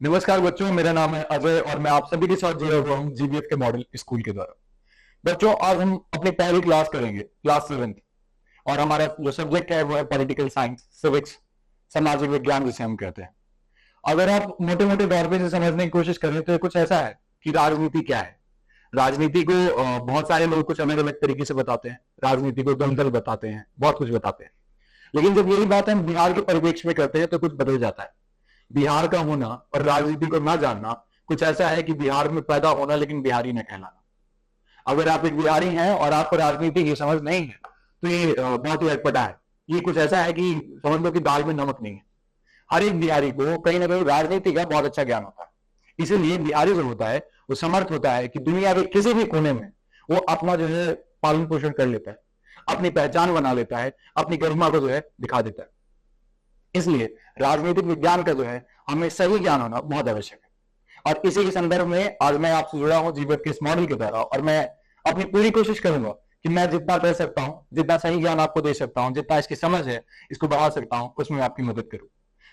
नमस्कार बच्चों, मेरा नाम है अजय और मैं आप सभी के साथ जुड़ा हुआ हूँ जीबीएफ के मॉडल स्कूल के द्वारा। बच्चों, आज हम अपनी पहली क्लास करेंगे, क्लास 7th। और हमारा जो सब्जेक्ट है वो है पॉलिटिकल साइंस, सिविक्स, सामाजिक विज्ञान जिसे हम कहते हैं। अगर आप मोटे मोटे तौर पे से समझने की कोशिश करें तो ये कुछ ऐसा है कि राजनीति क्या है। राजनीति को बहुत सारे लोग कुछ अलग अलग तरीके से बताते हैं। राजनीति को दलदल बताते हैं, बहुत कुछ बताते हैं। लेकिन जब यही बात हम बिहार के परिप्रेक्ष्य में करते हैं तो कुछ बदल जाता है। बिहार का होना और राजनीति को ना जानना कुछ ऐसा है कि बिहार में पैदा होना लेकिन बिहारी न कहलाना। अगर आप एक बिहारी हैं और आपको राजनीति की समझ नहीं है तो ये बहुत ही अटपटा है। ये कुछ ऐसा है कि समझ लो कि दाल में नमक नहीं है। हर एक बिहारी को कहीं ना कहीं राजनीति का बहुत अच्छा ज्ञान होता है। इसीलिए बिहारी जो होता है वो समर्थ होता है कि दुनिया के किसी भी कोने में वो अपना जो है पालन पोषण कर लेता है, अपनी पहचान बना लेता है, अपनी गरिमा को जो है दिखा देता है। इसलिए राजनीतिक विज्ञान का जो है हमें सही ज्ञान होना बहुत आवश्यक है। और इसी के संदर्भ में आज मैं आपसे जुड़ा हूं जीवन के इस मॉडल के द्वारा, और मैं अपनी पूरी कोशिश करूंगा कि मैं जितना कर सकता हूं, जितना सही ज्ञान आपको दे सकता हूं, जितना इसकी समझ है इसको बढ़ा सकता हूं, उसमें आपकी मदद करूं।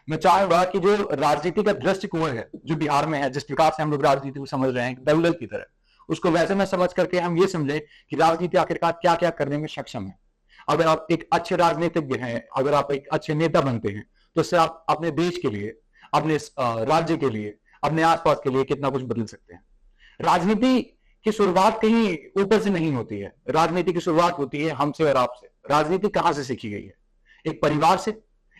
मैं चाहूंगा कि जो राजनीति का दृष्टिकोण है जो बिहार में है, जिस प्रकार से हम लोग राजनीति को समझ रहे हैं दलदल की तरह, उसको वैसे में समझ करके हम ये समझे कि राजनीति आखिरकार क्या क्या करने में सक्षम है। अगर आप एक अच्छे राजनीतिज्ञ हैं, अगर आप एक अच्छे नेता बनते हैं तो इससे आप अपने देश के लिए, अपने राज्य के लिए, अपने आसपास के लिए कितना कुछ बदल सकते हैं। राजनीति की शुरुआत कहीं ऊपर से नहीं होती है। राजनीति की शुरुआत होती है हमसे और आपसे। राजनीति कहां से सीखी गई है? एक परिवार से,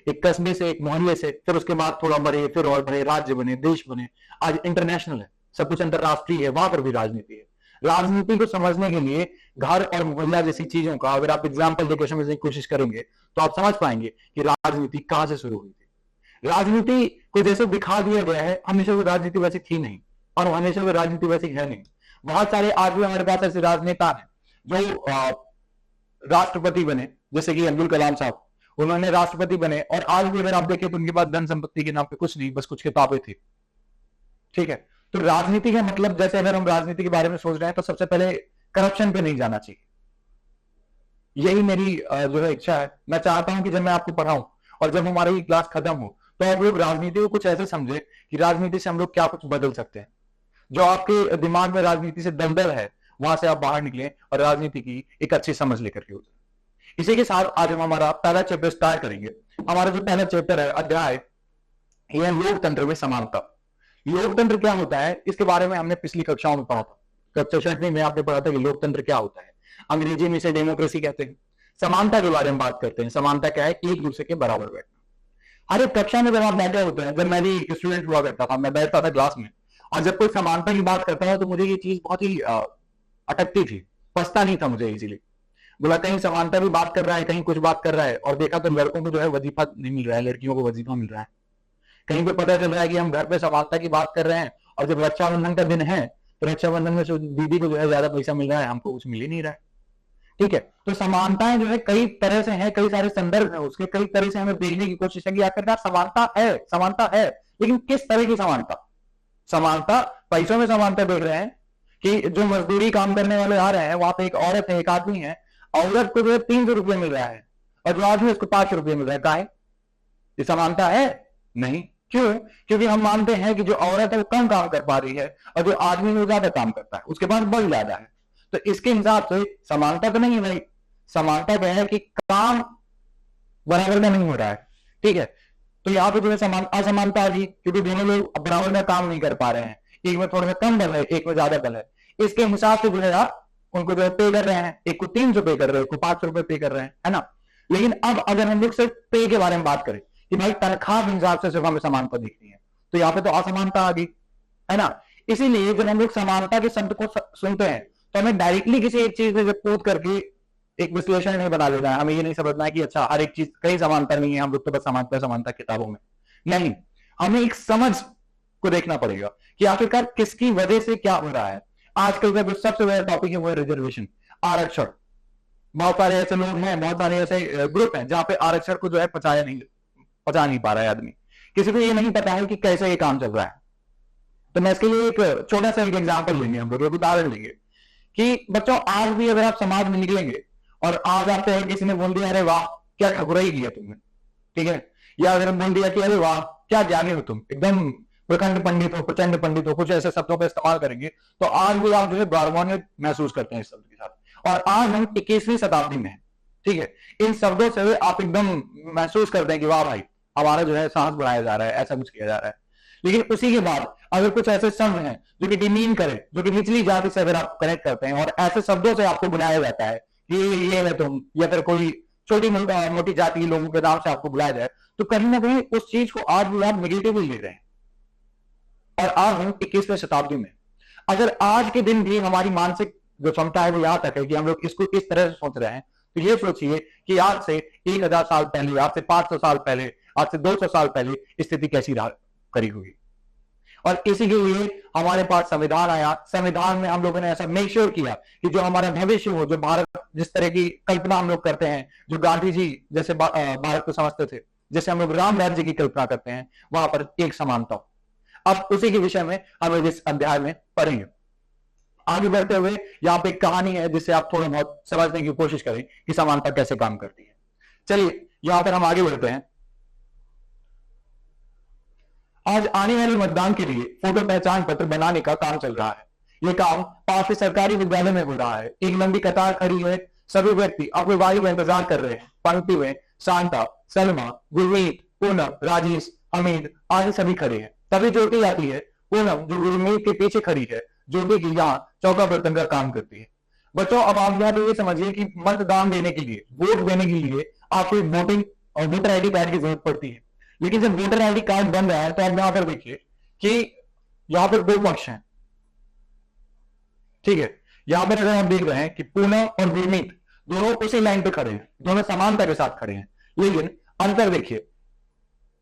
एक कस्बे से, एक मोहल्ले से, फिर उसके बाद थोड़ा बढ़े, फिर और बढ़े, राज्य बने, देश बने, आज इंटरनेशनल है, सब कुछ अंतरराष्ट्रीय है, वहां पर भी राजनीति है। राजनीति को समझने के लिए घर और मोहल्ला जैसी चीजों का अगर आप एग्जाम्पल देकर समझने की कोशिश करेंगे तो आप समझ पाएंगे कि राजनीति कहां से शुरू हुई थी। राजनीति को जैसे दिखा दिया गया है, हमेशा वो राजनीति वैसी थी नहीं और हमेशा वो राजनीति वैसी है नहीं। बहुत सारे आज भी हमारे पास ऐसे राजनेता हैं जो राष्ट्रपति बने, जैसे कि अब्दुल कलाम साहब, उन्होंने राष्ट्रपति बने और आज भी अगर आप देखें तो उनके पास धन संपत्ति के नाम पे कुछ नहीं, बस कुछ किताबें थी। ठीक है, तो राजनीति का मतलब, जैसे अगर हम राजनीति के बारे में सोच रहे हैं तो सबसे पहले करप्शन पे नहीं जाना चाहिए। यही मेरी जो है इच्छा है। मैं चाहता हूं कि जब मैं आपको पढ़ाऊं और जब हमारी क्लास खत्म हो तो आप लोग राजनीति को कुछ ऐसे समझे कि राजनीति से हम लोग क्या कुछ बदल सकते हैं। जो आपके दिमाग में राजनीति से दलदल है वहां से आप बाहर निकलें और राजनीति की एक अच्छी समझ लेकर के उतरें। इसी के साथ आज हम हमारा पहला चैप्टर स्टार्ट करेंगे। हमारा जो पहला चैप्टर है, अध्याय, यह लोकतंत्र में समानता। लोकतंत्र क्या होता है इसके बारे में हमने पिछली कक्षाओं में पढ़ा था। कक्षा 6वीं में आपने पढ़ा था कि लोकतंत्र क्या होता है। अंग्रेजी में इसे डेमोक्रेसी कहते हैं। समानता के बारे में बात करते हैं। समानता क्या है? एक दूसरे के बराबर बैठना। हर एक कक्षा में जब आप बैठे होते हैं, जब मैं भी स्टूडेंट हुआ करता था, मैं बैठता था क्लास में, और जब कोई समानता की बात करता है तो मुझे ये चीज बहुत ही अटकती थी, पछता नहीं था मुझे इजीली। बोला कहीं समानता भी बात कर रहा है, कहीं कुछ बात कर रहा है, और देखा तो लड़कों को जो है वजीफा नहीं मिल रहा है, लड़कियों को वजीफा मिल रहा है। कहीं पे पता चल रहा है कि हम घर पे समानता की बात कर रहे हैं और जब रक्षाबंधन का दिन है तो रक्षाबंधन में दीदी को जो है ज्यादा पैसा मिल रहा है, हमको कुछ मिल ही नहीं रहा है। ठीक है, तो समानताएं जो है कई तरह से है, कई सारे संदर्भ है उसके, कई तरह से हमें देखने की कोशिश है कि आखिरकार समानता है, लेकिन किस तरह की समानता? समानता पैसों में समानता देख रहे हैं कि जो मजदूरी काम करने वाले आ रहे हैं वहां पे एक औरत है, एक आदमी है, औरत को जो है 300 रुपये मिल रहा है और जो आदमी उसको 500 रुपये मिल रहा है। काहे? ये समानता है? नहीं। क्यों? क्योंकि हम मानते हैं कि जो औरत है वो कम काम कर पा रही है और जो आदमी वो ज्यादा काम करता है, उसके पास बल ज्यादा है। तो इसके हिसाब से समानता तो नहीं है भाई। समानता क्या है कि काम बराबर में नहीं हो रहा है। ठीक है, तो यहाँ पे जो है असमानता आ गई क्योंकि दोनों लोग बराबर में काम नहीं कर पा रहे हैं। एक में थोड़ा सा कम बल है, एक में ज्यादा बल है। इसके हिसाब से जो है आप उनको जो है पे कर रहे हैं। एक को 300 पे कर रहे हैं, एक को 500 रुपए पे कर रहे हैं, है ना। लेकिन अब अगर हम लोग सिर्फ पे के बारे में बात करें कि भाई तनख्वाह के हिसाब से सिर्फ हमें समानता दिखती है, तो यहाँ पे तो असमानता आ गई, है ना। इसीलिए जब हम लोग समानता के शब्द को सुनते हैं तो हमें डायरेक्टली किसी एक चीज में कोट करके एक विश्लेषण नहीं बना लेना है। हमें ये नहीं समझना है कि अच्छा हर एक चीज, कहीं समानता नहीं है, हम लोग तो बस समानता समानता किताबों में नहीं। हमें एक समझ को देखना पड़ेगा कि आखिरकार किसकी वजह से क्या हो रहा है। आजकल का जो सबसे बड़ा टॉपिक है वो है रिजर्वेशन, आरक्षण। बहुत सारे ऐसे लोग हैं, बहुत सारे ऐसे ग्रुप हैं जहां पे आरक्षण को जो है पचा नहीं पा रहा है आदमी। किसी को ये नहीं पता है कि कैसे ये काम चल रहा है। तो मैं इसके लिए एक छोटा सा एक एग्जाम्पल लेंगे, हम लोग उदाहरण लेंगे कि बच्चों आज भी अगर आप समाज में निकलेंगे और आज आपसे किसी ने बोल दिया अरे वाह क्या ठकुराई किया तुमने, ठीक है, या अगर बोल दिया कि अरे वाह क्या ज्ञानी हो तुम, एकदम प्रखंड पंडित हो, प्रचंड पंडित हो, कुछ ऐसे शब्दों का इस्तेमाल करेंगे, तो आज भी आप जो है गौरवान्वित महसूस करते हैं इस शब्द के साथ। और आज हम 21वीं शताब्दी में हैं, ठीक है। इन शब्दों से आप एकदम महसूस करते हैं कि वाह भाई, हमारा जो है सांस बढ़ाया जा रहा है, ऐसा कुछ किया जा रहा है। लेकिन उसी के बाद अगर कुछ ऐसे शब्द हैं जो कि डिमीन करे, जो कि निचली जाति से अगर आप कनेक्ट करते हैं और ऐसे शब्दों से आपको बुलाया जाता है कि ये है तुम, या फिर कोई छोटी मोटी जाति के लोगों के नाम से आपको बुलाया जाए, तो कहीं ना कहीं उस चीज को आज भी आप नेगेटिवली ले रहे हैं। और आज हम 21वीं शताब्दी में, अगर आज के दिन भी हमारी मानसिक जो क्षमता है वो यहां तक है कि हम लोग इसको इस तरह से सोच रहे हैं, तो ये सोचिए कि आज से 1000 साल पहले, आज से 500 साल पहले, आज से 200 साल पहले स्थिति कैसी रहा करी होगी। और इसी के लिए हमारे पास संविधान आया। संविधान में हम लोगों ने ऐसा मेक श्योर किया कि जो हमारा भविष्य हो, जो भारत जिस तरह की कल्पना हम लोग करते हैं, जो गांधी जी जैसे भारत को समझते थे, जैसे हम लोग राम राज्य की कल्पना करते हैं, वहां पर एक समानता हो। अब उसी के विषय में हम इस अध्याय में पढ़ेंगे। आगे बढ़ते हुए यहाँ पे एक कहानी है जिससे आप थोड़ा बहुत समझने की कोशिश करें कि समानता कैसे काम करती है। चलिए यहां पर हम आगे बढ़ते हैं। आज आने वाले मतदान के लिए फोटो पहचान पत्र बनाने का काम चल रहा है। यह काम पास के सरकारी विद्यालय में हो रहा है। एक लंबी कतार खड़ी है, सभी व्यक्ति अपने वायु में इंतजार कर रहे हैं। पंक्ति में शांता, सलमा, गुरमीत, पूनम, राजेश, हमीद आदि सभी खड़े हैं। तभी ज्योति आती है। पूनम जो गुरमीत के पीछे खड़ी है, ज्योति की यहाँ चौका बर्तन का काम करती है। बच्चों अब आप यहाँ पे ये समझिए कि मतदान देने के लिए, वोट देने के लिए आपको वोटिंग और वोटर आईडी कार्ड की जरूरत पड़ती है। लेकिन जब वोटर आईडी कार्ड बन रहा है तो आप यहां पर देखिए कि यहां पर दो पक्ष हैं, ठीक है। यहां पर अगर हम देख रहे हैं कि पूनम और गुरमीत दोनों उसी लाइन पे खड़े हैं, दोनों समानता के साथ खड़े हैं, लेकिन अंतर देखिए,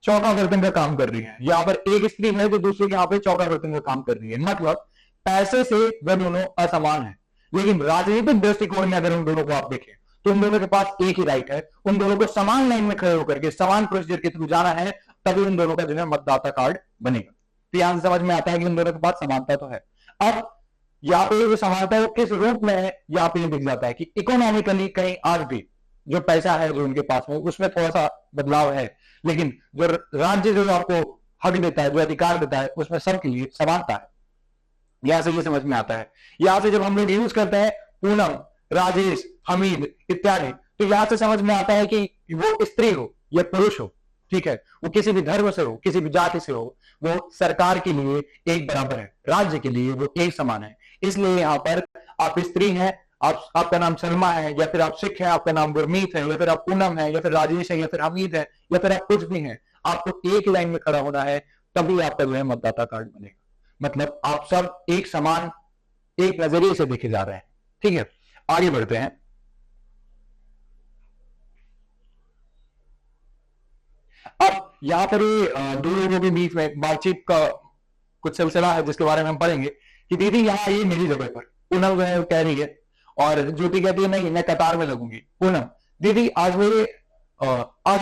चौका बर्तन का काम कर रही है। यहाँ पर एक स्त्री है जो दूसरी यहाँ पे चौका बर्तन का काम कर रही है। मतलब पैसे से वे दोनों असमान है, लेकिन राजनीतिक दृष्टिकोण में अगर उन दोनों को आप देखें तो उन दोनों के पास एक ही राइट है। उन दोनों को समान लाइन में खड़े होकर के समान प्रोसीजर के थ्रू जाना है, तभी उन दोनों का जो है मतदाता कार्ड बनेगा। तो यहां से समझ में आता है कि उन दोनों के पास समानता तो है। अब यहाँ पे जो समानता है वो किस रूप में है, यहाँ पे दिख जाता है कि इकोनॉमिकली कहीं आज भी जो पैसा है जो उनके पास में, उसमें थोड़ा सा बदलाव है, लेकिन जो राज्य जो आपको हक देता है, जो अधिकार देता है, उसमें सबके लिए समानता है। यहां से ये समझ में आता है। यहां से जब हम लोग यूज करते हैं पूनम, राजेश, हमीद इत्यादि, तो यहां से समझ में आता है कि वो स्त्री हो या पुरुष हो, ठीक है, वो किसी भी धर्म से हो, किसी भी जाति से हो, वो सरकार के लिए एक बराबर है, राज्य के लिए वो एक समान है। इसलिए यहाँ पर आप स्त्री हैं, आपका नाम सलमा है, या फिर आप सिख हैं, आपका नाम गुरमीत है, या फिर आप पूनम है, या फिर राजेश है, या फिर हमीद है, या फिर आप कुछ भी हैं, आपको एक लाइन में खड़ा होना है, तभी आपका जो है मतदाता कार्ड बनेगा। मतलब आप सब एक समान, एक नजरिए से देखे जा रहे हैं, ठीक है। आगे बढ़ते हैं। अब यहाँ पर दो लोगों के बीच में बातचीत का कुछ सिलसिला है जिसके बारे में हम पढ़ेंगे कि दीदी यहाँ ये मेरी जगह पर, पूनम जो है कह रही है, और ज्योति कहती है नहीं मैं कतार में लगूंगी। पूनम, दीदी आज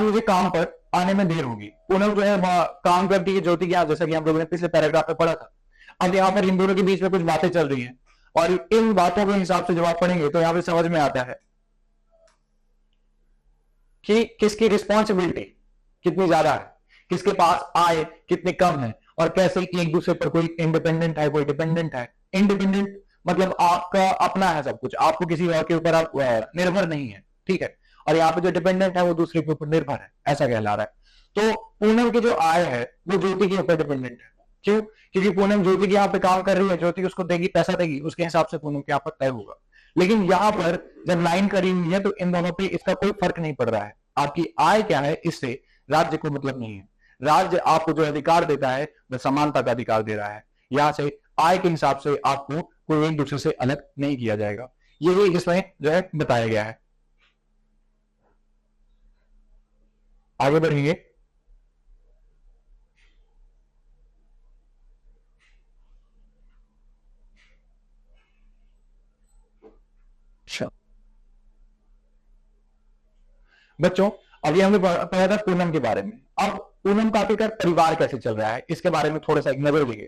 मुझे काम पर आने में देर होगी। पूनम जो है काम करती है ज्योति के यहाँ, जैसा कि हम लोगों ने पिछले पैराग्राफ में पढ़ा था। अब यहाँ पर इन दोनों के बीच में कुछ बातें चल रही हैं, और इन बातों के हिसाब से जब आप पढ़ेंगे तो यहाँ पे समझ में आता है कि किसकी रिस्पॉन्सिबिलिटी कितनी ज्यादा है, किसके पास आय कितनी कम है, और कैसे एक दूसरे पर कोई इंडिपेंडेंट है, कोई डिपेंडेंट है। इंडिपेंडेंट मतलब आपका अपना है सब कुछ, आपको किसी और के ऊपर आप निर्भर नहीं है, ठीक है। और यहाँ पे जो डिपेंडेंट है वो दूसरे के ऊपर निर्भर है, ऐसा कहला रहा है। तो पूनम की जो आय है वो ज्योति के ऊपर डिपेंडेंट है। क्यों? क्योंकि पूनम ज्योति के यहाँ पे काम कर रही है, ज्योति उसको देगी, पैसा देगी, उसके हिसाब से पूनम के यहाँ पर तय होगा। लेकिन यहाँ पर जब लाइन करी हुई है तो इन दोनों पे इसका कोई फर्क नहीं पड़ रहा है। आपकी आय क्या है इससे राज्य को मतलब नहीं है। राज्य आपको जो अधिकार देता है वह समानता का अधिकार दे रहा है। यहाँ से आय के हिसाब से आपको कोई एक दूसरे से अलग नहीं किया जाएगा। ये इसमें जो है बताया गया है। आगे बढ़ेंगे। बच्चों अभी हमने पढ़ा था पूनम के बारे में। अब पूनम का आखिरकार परिवार कैसे चल रहा है इसके बारे में थोड़ा सा एक नजर देंगे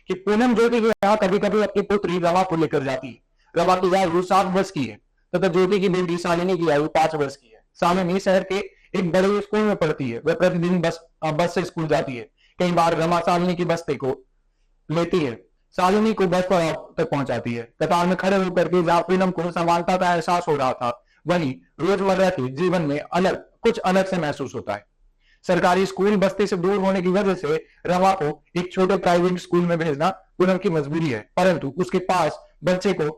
कि पूनम ज्योति के यहाँ कभी कभी अपनी पुत्री रवा को लेकर जाती है। रवा की आयु 7 वर्ष की है तथा ज्योति की बेटी शालिनी की आयु 5 वर्ष की है। शालिनी शहर के एक बड़े स्कूल में पढ़ती है। वह प्रतिदिन बस से स्कूल जाती है। कई बार रमा शालिनी की बस्ती को लेती है, शालिनी को बस पर तक पहुंचाती है। कतार में खड़े होकर के जहां पूनम को समानता का एहसास हो रहा था, वहीं रोजमर्रा के जीवन में कुछ अलग से महसूस होता है। सरकारी स्कूल बस्ती से दूर होने की वजह से रमा को एक छोटे प्राइवेट स्कूल में भेजना पूनम की मजबूरी है, परंतु उसके पास बच्चे को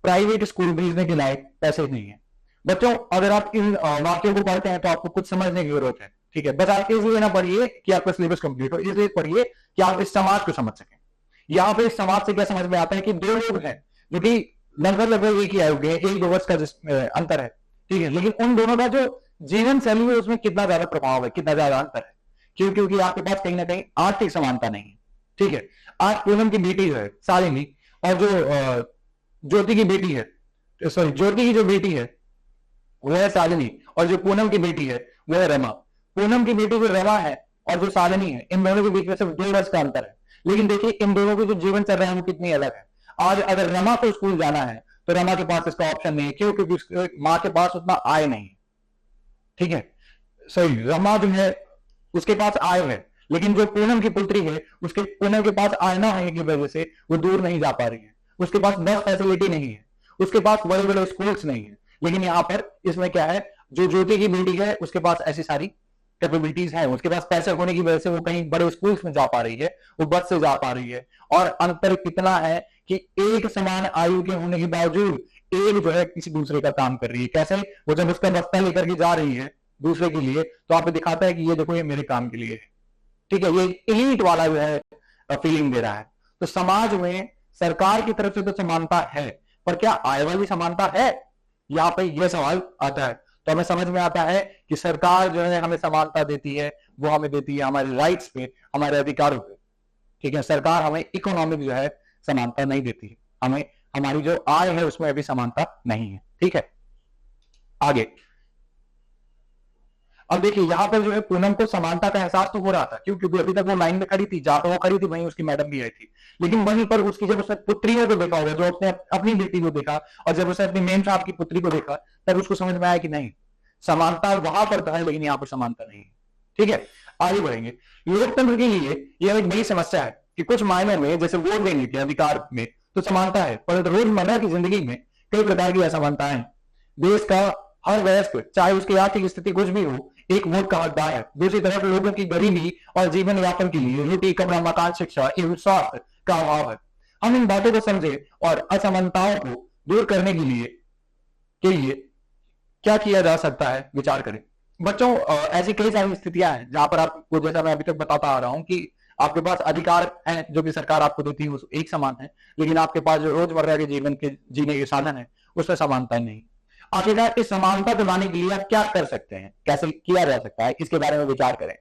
प्राइवेट स्कूल भेजने के लायक पैसे नहीं है। बच्चों, अगर आप इन वाक्यों को पढ़ते हैं तो आपको कुछ समझने की जरूरत है, ठीक है। बस आप इसलिए ना पढ़िए कि आपका सिलेबस कंप्लीट हो, इसलिए पढ़िए कि आप इस समाज को समझ सकें। यहाँ पे इस समाज से क्या समझ में आता है कि दो लोग हैं जो कि लगभग एक ही आयु के, 1-2 वर्ष का अंतर है, ठीक है, लेकिन उन दोनों का जो जीवन शैली है उसमें कितना ज्यादा प्रभाव है, कितना ज्यादा अंतर है। क्योंकि आपके पास कहीं ना कहीं आर्थिक समानता नहीं है, ठीक है। आज पूनम की बेटी है शालिनी, और जो ज्योति की बेटी है, सॉरी ज्योति की जो बेटी है वह है शालिनी, और जो पूनम की बेटी है वह है रमा। पूनम की बेटी जो रमा है और जो शालिनी है, इन दोनों के बीच में सिर्फ 2 वर्ष का अंतर है, लेकिन देखिए इन दोनों की जो जीवन चल रहा है वो कितनी अलग है। आज अगर रमा को स्कूल जाना है तो रमा के पास इसका ऑप्शन नहीं है, क्यों? क्योंकि उसकी माँ के पास उतना आय नहीं है, ठीक है। सही, रमा जो है उसके पास आय है, लेकिन जो पूनम की पुत्री है उसके पूनम के पास आय ना होने की वजह से वो दूर नहीं जा पा रही है। उसके पास बस फैसिलिटी नहीं है, उसके पास बड़े बड़े स्कूल्स नहीं है। लेकिन यहाँ पर इसमें क्या है, जो ज्योति की बेटी है उसके पास ऐसी सारी कैपेबिलिटीज है, उसके पास पैसे होने की वजह से वो कहीं बड़े स्कूल्स में जा पा रही है, वो बस से जा पा रही है। और अंतर कितना है कि एक समान आयु के होने के बावजूद एक जो है किसी दूसरे का काम कर रही है। कैसे? वो जब उसका बस्ता लेकर के जा रही है दूसरे के लिए, तो आपको दिखाता है कि ये देखो ये मेरे काम के लिए है, ठीक है। ये एलीट वाला जो है फीलिंग दे रहा है। तो समाज में सरकार की तरफ से तो समानता है, पर क्या आय वाली समानता है? यहाँ पे यह सवाल आता है। तो हमें समझ में आता है कि सरकार जो है हमें समानता देती है, वो हमें देती है हमारे राइट्स पे, हमारे अधिकारों पे, ठीक है। सरकार हमें इकोनॉमिक जो है समानता नहीं देती है, हमें हमारी जो आय है उसमें अभी समानता नहीं है, ठीक है। आगे अब देखिए यहाँ पर जो है पूनम को समानता का एहसास तो हो रहा था, क्योंकि अभी तक वो लाइन में खड़ी थी, जहां पर वो खड़ी थी वहीं उसकी मैडम भी आई थी। लेकिन वहीं पर उसकी जब उसने पुत्री को देखा होगा, जो उसने अपनी बेटी को देखा, और जब उसने अपनी मेम साहब की पुत्री को देखा, तब उसको समझ में आया कि नहीं, समानता वहां पर था लेकिन यहाँ पर समानता नहीं है, ठीक है। आगे बढ़ेंगे। लोकतंत्र के लिए यह एक बड़ी समस्या है कि कुछ मायने में जैसे वोट देने के अधिकार में तो समानता है, परंतु रोजमर्रा की जिंदगी में कई प्रकार की असमानताएं हैं। देश का हर वयस्क, चाहे उसकी आर्थिक स्थिति कुछ भी हो, एक वोट का हकदार है। दूसरी तरफ लोगों की गरीबी और जीवन यापन के लिए रोटी, कपड़ा, मकान, शिक्षा एवं स्वास्थ्य का अभाव है। हम इन बातों को समझे और असमानताओं को दूर करने के लिए क्या किया जा सकता है, विचार करें। बच्चों, ऐसी कई सारी स्थितियां हैं जहां पर आपको, जैसा मैं अभी तक बताता आ रहा हूं, कि आपके पास अधिकार हैं जो कि सरकार आपको देती है वो एक समान है, लेकिन आपके पास जो रोजमर्रा के जीवन के जीने के साधन है उसमें समानता नहीं। आखिरकार इस समानता को लाने के लिए आप क्या कर सकते हैं, कैसे किया जा सकता है, इसके बारे में विचार करें।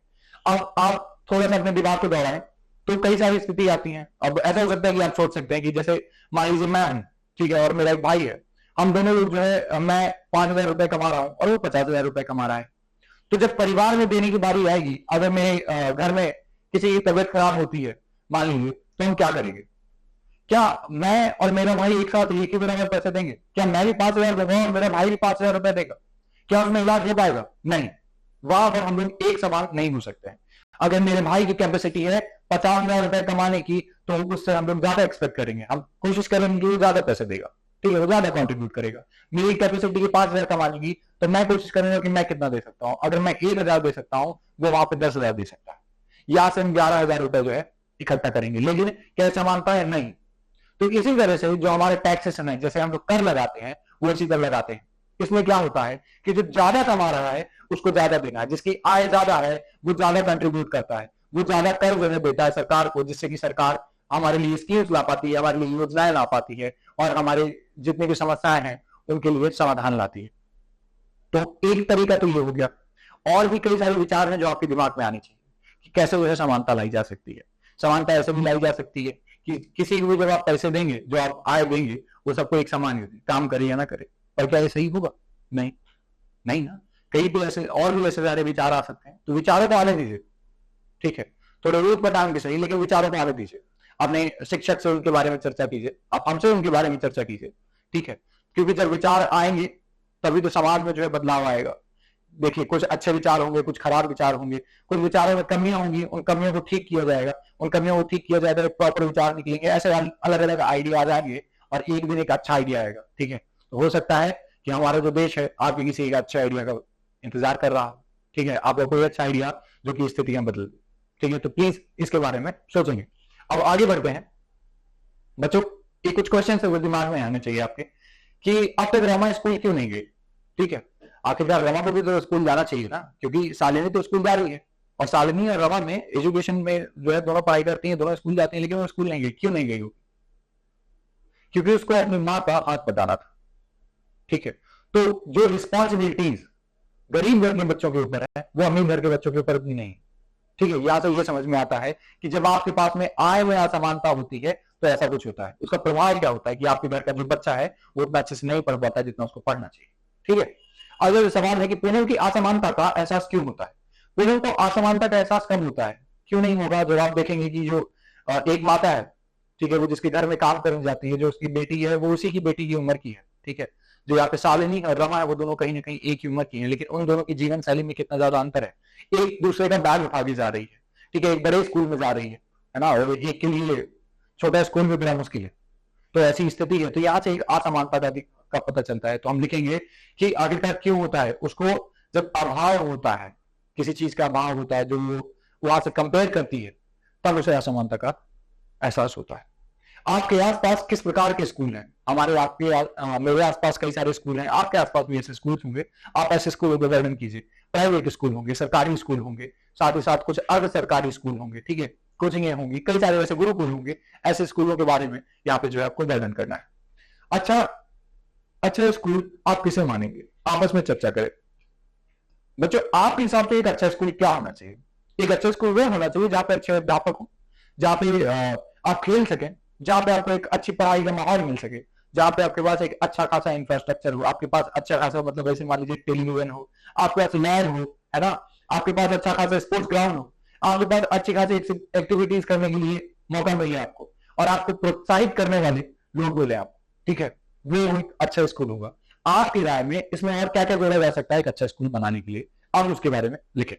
अब आप थोड़ा सा अपने दिमाग को दौड़ाएं तो कई सारी स्थिति आती हैं। अब ऐसा हो सकता है कि आप सोच सकते हैं कि जैसे मान लीजिए मैं हूं, ठीक है, और मेरा एक भाई है, हम दोनों लोग जो है, मैं 5,000 रुपए कमा रहा हूं और वो 50,000 रुपए कमा रहा है। तो जब परिवार में देने की बारी आएगी, अगर मेरे घर में किसी की तबियत खराब होती है मान लीजिए, तो हम क्या करेंगे? क्या मैं और मेरा भाई एक साथ एक ही बराबर पैसे देंगे? क्या मैं भी 5,000 दूंगा और मेरा भाई भी 5,000 रुपए देगा? क्या उसमें इलाज हो पाएगा? नहीं। वहां पर हम लोग एक समान नहीं हो सकते हैं। अगर मेरे भाई की कैपेसिटी है 50,000 रुपए कमाने की, तो उससे हम लोग ज्यादा एक्सपेक्ट करेंगे, हम कोशिश करेंगे कि वो ज्यादा पैसे देगा, ठीक है, वो ज्यादा कॉन्ट्रीब्यूट करेगा। मेरी कैपेसिटी की 5,000 कमाने की, तो मैं कोशिश करूंगा कि मैं कितना दे सकता हूँ। अगर मैं 1,000 दे सकता हूँ, वो वहां पे 10,000 दे सकता है। या से हम 11,000 रुपए जो है इकट्ठा करेंगे, लेकिन क्या समानता है? नहीं। तो इसी तरह से जो हमारे टैक्सेशन है, जैसे हम लोग कर लगाते हैं, वो इसी तरह लगाते हैं। इसमें क्या होता है कि जो ज्यादा कमा रहा है उसको ज्यादा देना है, जिसकी आय ज्यादा है वो ज्यादा कंट्रीब्यूट करता है, वो ज्यादा कर देता है सरकार को, जिससे कि सरकार हमारे लिए स्कीम्स ला पाती है, हमारे लिए योजनाएं ला पाती है, और हमारे जितनी भी समस्याएं हैं उनके लिए समाधान लाती है। तो एक तरीका तो ये हो गया। और भी कई सारे विचार हैं जो आपके दिमाग में आने चाहिए कि कैसे वह समानता लाई जा सकती है। समानता ऐसे भी लाई जा सकती है कि किसी को भी जब आप पैसे देंगे, जो आप आय देंगे, वो सबको एक समान ही काम करे या ना करे। पर क्या ये सही होगा? नहीं, नहीं ना। कई तो ऐसे और भी वैसे सारे विचार आ सकते हैं, तो विचारों को आने दीजिए, ठीक है। थोड़ा रूट पटांग के सही, लेकिन विचारों को आने दीजिए। अपने शिक्षक से उनके बारे में चर्चा कीजिए, आप हमसे उनके बारे में चर्चा कीजिए, ठीक है। क्योंकि जब विचार आएंगे तभी तो समाज में जो है बदलाव आएगा। देखिए कुछ अच्छे विचार होंगे, कुछ खराब विचार होंगे, कुछ विचारों में कमियां होंगी, उन कमियों को ठीक किया जाएगा, उन कमियों को ठीक किया जाएगा, प्रॉपर विचार निकलेंगे, ऐसे अलग अलग आइडिया आ जाएंगे और एक दिन एक अच्छा आइडिया आएगा। ठीक है, तो हो सकता है कि हमारा जो देश है आपके किसी एक अच्छे आइडिया का इंतजार कर रहा हो। ठीक है, आपका कोई अच्छा आइडिया जो कि स्थितियां बदल दे। ठीक है, तो प्लीज इसके बारे में सोचेंगे। अब आगे बढ़ते हैं बच्चों, ये कुछ क्वेश्चन है वो दिमाग में आने चाहिए आपके कि अब तक रमा स्कूल क्यों नहीं गई। ठीक है, आखिरकार रमा को भी तो स्कूल जाना चाहिए ना, क्योंकि शालिनी तो स्कूल जा रही है और शालिनी और रमा में एजुकेशन में जो है दोनों पढ़ाई करती हैं, दोनों स्कूल जाती हैं, लेकिन वो स्कूल नहीं गई। क्यों नहीं गई वो? क्योंकि उसको अपनी माँ का हाथ बटाना था। ठीक है, तो जो रिस्पॉन्सिबिलिटीज गरीब घर के बच्चों के ऊपर है वो अमीर घर के बच्चों के ऊपर भी नहीं। ठीक है, यहां से ये समझ में आता है कि जब आपके पास में आय में असमानता होती है तो ऐसा कुछ होता है। उसका प्रभाव क्या होता है कि आपके घर का जो बच्चा है वो उतना अच्छे से नहीं पढ़ पाता जितना उसको पढ़ना चाहिए। ठीक है, अगर सवाल है कि पुनः की असमानता का एहसास क्यों होता है, पुनः को असमानता का एहसास कब होता है, क्यों नहीं होगा? जब आप देखेंगे कि जो एक माता है, ठीक है, वो जिसके घर में काम करने जाती है, जो उसकी बेटी है वो उसी की बेटी की उम्र की है। ठीक है, जो यहाँ पे शालिनी और रमा है वो दोनों कहीं ना कहीं एक ही उम्र की है, लेकिन उन दोनों की जीवन शैली में कितना ज्यादा अंतर है। एक दूसरे का बैग उठा के जा रही है, ठीक है, एक बड़े स्कूल में जा रही है ना, और एक के लिए छोटा स्कूल में बिना मुश्किल है। तो ऐसी स्थिति है, तो यहाँ से एक असमानता का पता चलता है। तो हम लिखेंगे कि आखिरकार क्यों होता है, उसको जब अभाव होता है, किसी चीज का अभाव होता है जो वहां से कंपेयर करती है, तब उसे असमानता का एहसास होता है। आपके आसपास किस प्रकार के स्कूल हैं? हमारे आपके मेरे आसपास कई सारे स्कूल हैं, आपके आसपास भी ऐसे स्कूल होंगे। आप ऐसे स्कूलों का वर्णन कीजिए। प्राइवेट स्कूल होंगे, सरकारी स्कूल होंगे, साथ ही साथ कुछ अर्ध सरकारी स्कूल होंगे। ठीक है, कोचिंगें होंगी, कई सारे वैसे गुरुकुल होंगे। ऐसे स्कूलों के बारे में यहाँ पे जो है आपको वर्णन करना है। अच्छा अच्छा स्कूल आप किसे मानेंगे, आपस में चर्चा करें। बच्चों आपके हिसाब से एक अच्छा स्कूल क्या होना चाहिए? एक अच्छा स्कूल वह होना चाहिए जहाँ पे अच्छे अध्यापक हो, जहाँ पे आप खेल सकें, जहाँ पे आपको एक अच्छी पढ़ाई का माहौल मिल सके, जहाँ पे आपके पास एक अच्छा खासा इंफ्रास्ट्रक्चर हो, आपके पास अच्छा खासा मतलब ऐसे मान लीजिए टेलीविजन हो, आपके पास लैब हो, है ना, आपके पास अच्छा खासा स्पोर्ट्स ग्राउंड हो, आपके पास अच्छी खासी एक्टिविटीज करने के लिए मौका मिले आपको, और आपको प्रोत्साहित करने वाले लोग बोले आप। ठीक है, वो एक अच्छा स्कूल होगा। आपकी राय में इसमें और क्या क्या जोड़ा जा सकता है एक अच्छा स्कूल बनाने के लिए, आप उसके बारे में लिखें।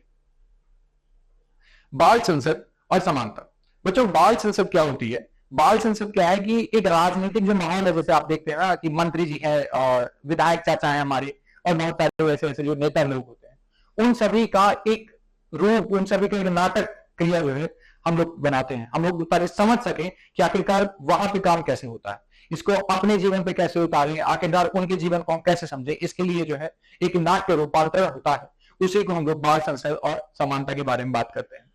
बाल संसद और समानता। बच्चों बाल संसद क्या होती है? बाल संसद क्या है कि एक राजनीतिक जो माहौल है, जैसे आप देखते हैं ना कि मंत्री जी हैं और विधायक चाचा हैं हमारे, और बहुत सारे वैसे वैसे जो नेता लोग होते हैं, उन सभी का एक रूप, उन सभी का एक नाटक क्रिया हुए हम लोग बनाते हैं। हम लोग पहले समझ सकें कि आखिरकार वहां पे काम कैसे होता है, इसको अपने जीवन पे कैसे उतारें, आखिरकार उनके जीवन को हम कैसे समझें। इसके लिए जो है एक नाट्य रूपांतर होता है, उसी को हम लोग बाल संसद और समानता के बारे में बात करते हैं।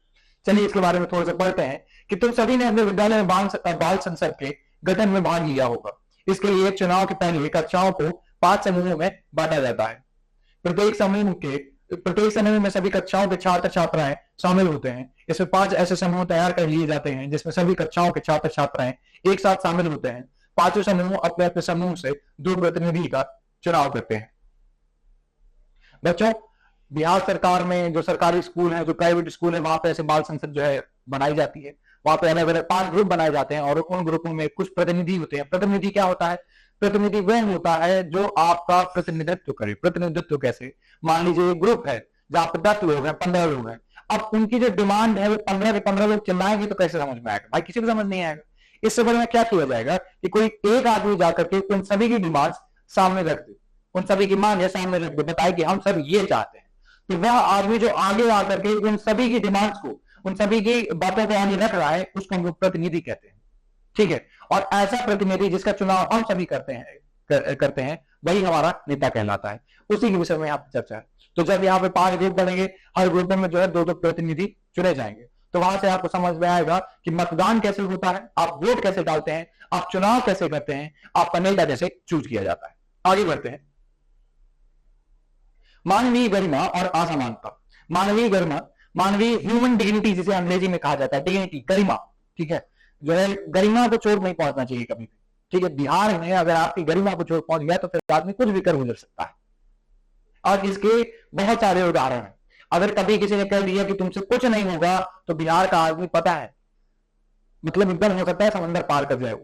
चलिए इसके बारे में थोड़ा सा पढ़ते हैं कि तुम सभी ने अपने विद्यालय में बाल संसद के गठन में भाग लिया होगा। इसके लिए चुनाव के पहले कक्षाओं को 5 समूहों में बांटा जाता है। प्रत्येक समूह में सभी कक्षाओं के छात्र छात्राएं शामिल होते हैं। इसमें 5 ऐसे समूह तैयार कर लिए जाते हैं जिसमें सभी कक्षाओं के छात्र छात्राएं एक साथ शामिल होते हैं। 5 समूह अपने अपने समूह से 2 प्रतिनिधि का चुनाव करते हैं। बच्चों बिहार सरकार में जो सरकारी स्कूल है, जो प्राइवेट स्कूल है, वहां पे ऐसे बाल संसद जो है बनाई जाती है। वहां पे अलग अलग 5 ग्रुप बनाए जाते हैं और उन ग्रुपों में कुछ प्रतिनिधि होते हैं। प्रतिनिधि क्या होता है? प्रतिनिधि वह होता है जो आपका प्रतिनिधित्व करे। प्रतिनिधित्व कैसे? मान लीजिए एक ग्रुप है जहां पे 10 लोग हैं, 15 लोग हैं। अब उनकी जो डिमांड है वो 15 के 15 लोग चिल्लाएंगे तो कैसे समझ में आएगा भाई? किसी को समझ नहीं आएगा। इससे बड़े में क्या किया जाएगा कि कोई एक आदमी जाकर के उन सभी की डिमांड सामने रख दे, उन सभी की मांग सामने रख दे, बताए कि हम सब ये चाहते हैं। तो वह आदमी जो आगे आकर के उन सभी की डिमांड्स को, उन सभी की बातों को आगे रख रहा है, उसको हम लोग प्रतिनिधि कहते हैं। ठीक है, और ऐसा प्रतिनिधि जिसका चुनाव हम सभी करते हैं वही हमारा नेता कहलाता है। उसी के विषय में यहाँ पर चर्चा है। तो जब यहाँ पे 5 ग्रुप बनेंगे, हर ग्रुप में जो है 2-2 प्रतिनिधि चुने जाएंगे। तो वहां से आपको समझ में आएगा कि मतदान कैसे होता है, आप वोट कैसे डालते हैं, आप चुनाव कैसे करते हैं, आपका नेता कैसे चूज किया जाता है। आगे बढ़ते हैं। मानवीय गरिमा और असमानता। मानवीय गरिमा, मानवीय ह्यूमन डिग्निटी जिसे अंग्रेजी में कहा जाता है, डिग्निटी, गरिमा। ठीक है, जो है गरिमा को चोट नहीं पहुंचना चाहिए कभी भी। ठीक है, बिहार में अगर आपकी गरिमा को चोट पहुंच गया तो फिर आदमी कुछ भी कर गुजर सकता है। और इसके बहुत सारे उदाहरण हैं। अगर कभी किसी ने कह दिया कि तुमसे कुछ नहीं होगा तो बिहार का आदमी पता है मतलब एकदम हो सकता है समंदर पार कर जाए।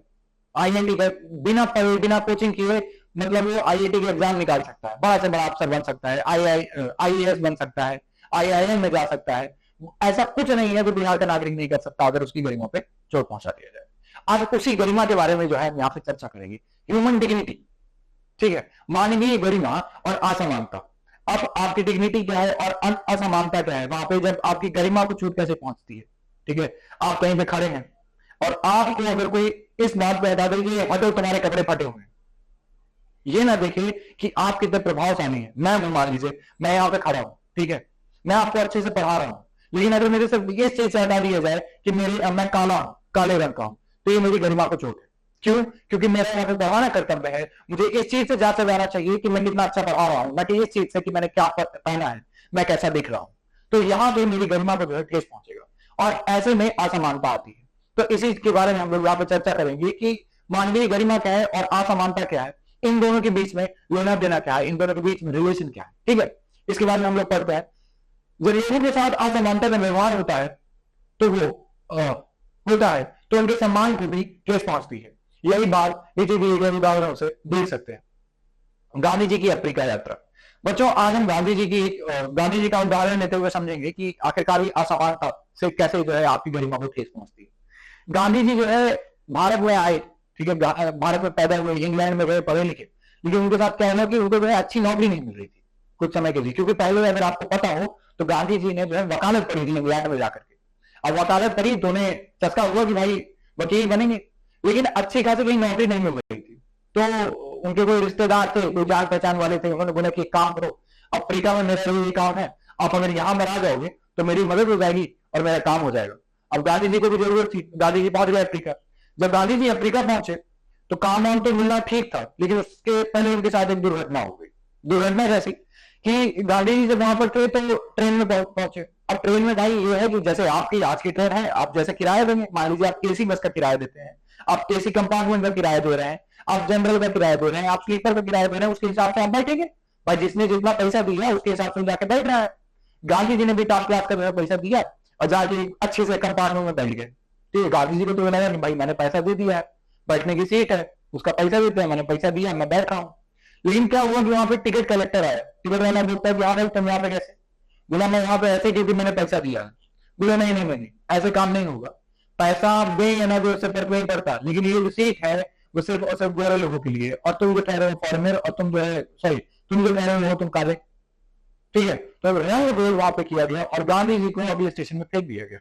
IIT बिना पढ़े बिना कोचिंग किए मतलब वो आईआईटी के एग्जाम निकाल सकता है, बड़ा से बड़ा अफसर बन सकता है, आईएएस बन सकता है, आईआईएम में जा सकता है। ऐसा कुछ नहीं है जो बिहार का नागरिक नहीं कर सकता अगर उसकी गरिमा पे चोट पहुंचा दिया जाए। आज उसी गरिमा के बारे में जो है हम यहाँ पे चर्चा करेंगे, ह्यूमन डिग्निटी। ठीक है, मानवीय गरिमा और असमानता। अब आपकी डिग्निटी क्या है और असमानता क्या है, वहां पे जब आपकी गरिमा को चोट कैसे पहुंचती है। ठीक है, आप कहीं पे खड़े हैं और आपको अगर कोई इस बात पे बता दे कि हटो तुम्हारे कपड़े फटे हुए हैं, ये ना देखे कि आप कितने प्रभावशाली है। मैं मान लीजिए मैं यहाँ पे खड़ा हूं, ठीक है, मैं आपको अच्छे से पढ़ा रहा हूं, लेकिन अगर मेरे सिर्फ ये चीज से हटा दिया जाए कि मैं काले रंग का हूं, तो ये मेरी गरिमा को चोट है। क्यों? क्योंकि मेरा यहाँ पे पढ़ाना कर्तव्य है, मुझे इस चीज से जांचा जाना चाहिए कि मैं कितना अच्छा पढ़ा रहा हूं, ना कि इस चीज से कि मैंने क्या पहना है, मैं कैसा दिख रहा हूं। तो यहाँ पे मेरी गरिमा को जो है ठेस पहुंचेगा और ऐसे में असमानता आती है। तो इसी के बारे में हम लोग यहाँ पे चर्चा करेंगे कि मानवीय गरिमा क्या है और असमानता क्या है, इन दोनों के बीच में लेना देना क्या है, इन दोनों के बीच में रिलेशन क्या है। ठीक है, इसके बारे में हम लोग पढ़ते हैं। जब लोगों के साथ असमानता का व्यवहार होता है तो वो होता है तो उनके सम्मान को भी ठेस पहुंचती है। यही बात नीचे दिए गए उदाहरणों से देख सकते हैं। गांधी जी की अफ्रीका यात्रा। बच्चों, आज हम गांधी जी का उदाहरण लेते हुए समझेंगे कि आखिरकार असमानता से कैसे जो है आपकी गरिमा को ठेस पहुंचती है। गांधी जी जो है भारत में आए, ठीक है, भारत में पैदा हुए, इंग्लैंड में गए, पढ़े लिखे, लेकिन उनके साथ क्या है कि उनको जो है अच्छी नौकरी नहीं मिल रही थी कुछ समय के लिए। क्योंकि पहले अगर आपको पता हो तो गांधी जी ने जो है वकालत करी थी इंग्लैंड में जाकर के। अब वकालत करी तो उन्हें चस्का हुआ कि भाई वकील बनेंगे, लेकिन अच्छी खासी कहीं नौकरी नहीं मिल रही थी। तो उनके कोई रिश्तेदार थे, कोई जान पहचान वाले थे, उन्होंने बोला कि काम करो, अफ्रीका में मेरा ये काम है, आप अगर यहाँ मरा जाओगे तो मेरी मदद हो जाएगी और मेरा काम हो जाएगा। अब गांधी जी को भी जरूरत थी, गांधी जी पहुंच गए अफ्रीका। जब गांधी जी अफ्रीका पहुंचे तो काम वाम तो मिलना ठीक था, लेकिन उसके पहले उनके साथ एक दुर्घटना हो गई। दुर्घटना जैसी कि गांधी जी जब वहां पर थे तो ट्रेन में पहुंचे। अब ट्रेन में भाई ये है कि जैसे आपकी आज की ट्रेन है, आप जैसे किराया देंगे, मान लीजिए आप एसी बस का किराया देते हैं, आप एसी कंपार्टमेंट का किराया दे रहे हैं, आप जनरल का किराया दे रहे हैं, आप स्लीपर का किराया दे रहे हैं, उसके हिसाब से आप बैठेंगे। भाई जिसने जितना पैसा दिया है उसके हिसाब से जाके बैठ रहा है। गांधी जी ने भी टॉप क्लास का पैसा दिया और जाके अच्छे से कंपार्टमेंट में बैठ गए। ठीक है, गांधी जी को तो लगा भाई मैंने पैसा दे दिया है, बैठने की सीट है, उसका पैसा देते हैं, मैंने पैसा दिया, मैं बैठ रहा हूँ। लेकिन क्या हुआ कि वहां पे टिकट कलेक्टर आया, टिकट वाला बोलता है कि आ रहे तुम यहाँ पे कैसे? बोला मैं यहाँ पे ऐसे क्योंकि मैंने पैसा दिया है। बोला नहीं नहीं नहीं, ऐसे काम नहीं होगा, पैसा आप दें या ना दो उससे फर्क नहीं पड़ता, लेकिन ये जो सीट है वो सिर्फ और सिर्फ गोरे लोगों के लिए, और तुम जो कह रहे हो फॉरनर, और तुम जो है सॉरी तुम जो कह रहे हो तुम काले। ठीक है, तो रंग भेद वहां पे किया गया और गांधी जी को अगले स्टेशन में फेंक दिया गया।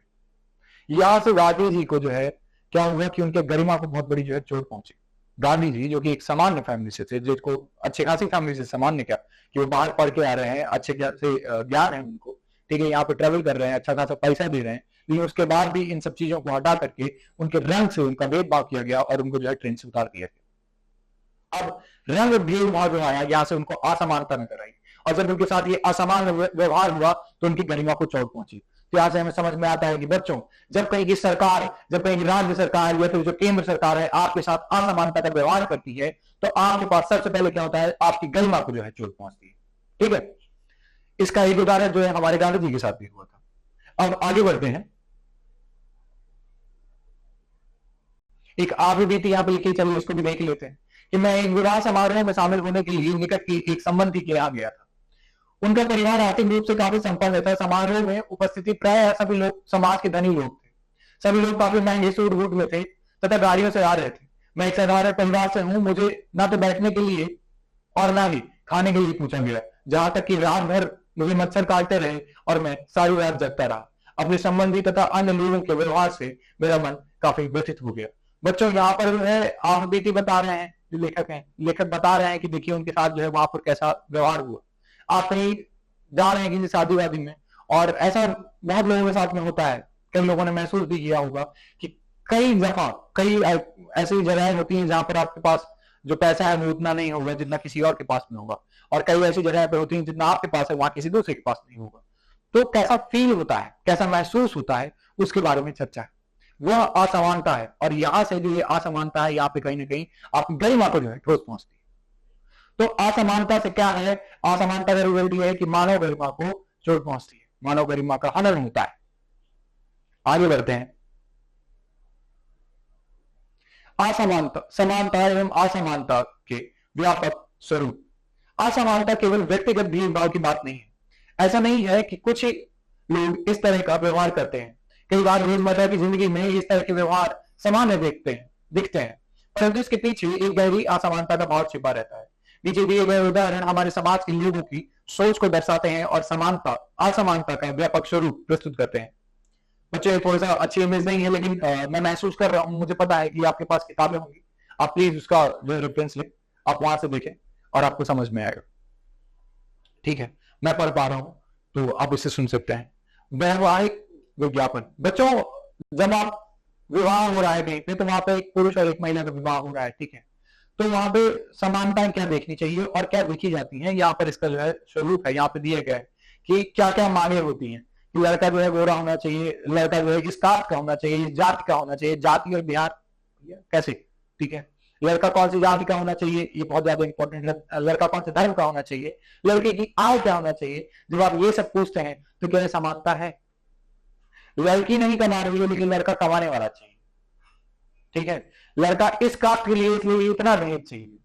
यहाँ से गांधी जी को जो है क्या हुआ कि उनके गरिमा को बहुत बड़ी जो है चोट पहुंची। गांधी जी जो कि एक सामान्य फैमिली से थे, जिसको अच्छे खासी फैमिली से सामान्य क्या कि वो बाहर पढ़ के आ रहे हैं, अच्छे से ज्ञान है उनको, ठीक है, यहाँ पे ट्रेवल कर रहे हैं, अच्छा खासा पैसा दे रहे हैं, लेकिन उसके बाद भी इन सब चीजों को हटा करके उनके रंग से उनका भेदभाव किया गया और उनको जो है ट्रेन से उतार दिया गया। अब रंग भेदभाव जो आया, यहाँ से उनको असमानता नजर आई और जब उनके साथ ये असमान व्यवहार हुआ तो उनकी गरिमा को चोट पहुंची। तो यहाँ से हमें समझ में आता है कि बच्चों, जब कहीं की सरकार, जब कहीं की राज्य सरकार या फिर जो केंद्र सरकार है आपके साथ असमानता का व्यवहार करती है तो आपके पास सबसे पहले क्या होता है, आपकी गरिमा को जो है चोट पहुंचती है। ठीक है, इसका एक उदाहरण जो है हमारे गांधी जी के साथ भी हुआ था। अब आगे बढ़ते हैं। एक आप बीती यहाँ पे लिखी, चलिए उसको भी देख लेते हैं कि मैं एक विवाह समारोह में शामिल होने के लिए निकट की एक संबंधी के यहाँ गया था। उनका परिवार आर्थिक रूप से काफी संपन्न था। समारोह में उपस्थिति प्राय सभी लोग समाज के धनी लोग थे। सभी लोग काफी महंगे सूट बूट में थे तथा गाड़ियों से आ रहे थे। मैं एक साधारण परिवार से हूँ, मुझे ना तो बैठने के लिए और ना ही खाने के लिए पूछा गया, जहां तक कि रात भर मुझे मच्छर काटते रहे और मैं सारी रात जगता रहा। अपने संबंधी तथा अन्य लोगों के व्यवहार से मेरा मन काफी व्यथित हो गया। बच्चों, यहाँ पर आप बेटी बता रहे हैं, जो लेखक हैं, लेखक बता रहे हैं कि देखिए उनके साथ जो है वहां पर कैसा व्यवहार हुआ। आप कहीं जा रहे हैं किसी शादी वादी में, और ऐसा बहुत लोगों के साथ में होता है, कई लोगों ने महसूस भी किया होगा कि कई दफा कई ऐसी जगहें होती हैं जहां पर आपके पास जो पैसा है वो उतना नहीं होगा जितना किसी और के पास में होगा, और कई ऐसी जगह पर होती हैं जितना आपके पास है वहां किसी दूसरे के पास नहीं होगा। तो कैसा फील होता है, कैसा महसूस होता है, उसके बारे में चर्चा है। वह असमानता है, और यहां से जो ये असमानता है यहाँ पे कहीं ना कहीं आपकी गरिमा को जो है ठोस पहुंचती है। तो असमानता से क्या है, असमानता का रिजल्ट ये है कि मानव गरिमा को चोट पहुंचती है, मानव गरिमा का हनन होता है। आगे बढ़ते हैं। असमानता, समानता एवं असमानता के व्यापक स्वरूप। असमानता केवल व्यक्तिगत भेदभाव की बात नहीं है। ऐसा नहीं है कि कुछ ही लोग इस तरह का व्यवहार करते हैं। कई बार रोजमर्रा की जिंदगी में इस तरह के व्यवहार सामान्य दिखते हैं, परंतु इसके पीछे एक गहरी असमानता का भाव छिपा रहता है। नीचे दिए गए उदाहरण हमारे समाज के लोगों की सोच को दर्शाते हैं और समानता असमानता का व्यापक स्वरूप प्रस्तुत करते हैं। बच्चे थोड़ा सा अच्छी इमेज नहीं है, लेकिन मैं महसूस कर रहा हूँ, मुझे पता है कि आपके पास किताबें होंगी, आप प्लीज उसका जो रेफरेंस लें, आप वहां से देखें और आपको समझ में आएगा। ठीक है, मैं पढ़ पा रहा हूं तो आप इसे सुन सकते हैं। वैवाहिक विज्ञापन। बच्चों, जब आप विवाह हो रहा है कहीं पे, तो वहां पे एक पुरुष और एक महिला का विवाह हो रहा है, ठीक है, तो वहां पे समानताएं क्या देखनी चाहिए और क्या देखी जाती हैं, यहाँ पर इसका जो है स्वरूप है यहाँ पे दिया गया है कि क्या क्या मांगे होती हैं। कि लड़का जो है गोरा होना चाहिए, लड़का जो है इस कास्ट का होना चाहिए, इस जाति का होना चाहिए, जाति और बिहार कैसे, ठीक है, लड़का कौन सी जाति का होना चाहिए, ये बहुत ज्यादा इंपॉर्टेंट है, लड़का कौन से धर्म का होना चाहिए, लड़के की आय क्या होना चाहिए। जब आप ये सब पूछते हैं तो क्या समानता है? लड़की नहीं कमा रही है लेकिन लड़का कमाने वाला चाहिए, ठीक है, लड़का इस कास्ट के लिए इसलिए इतना दहेज चाहिए,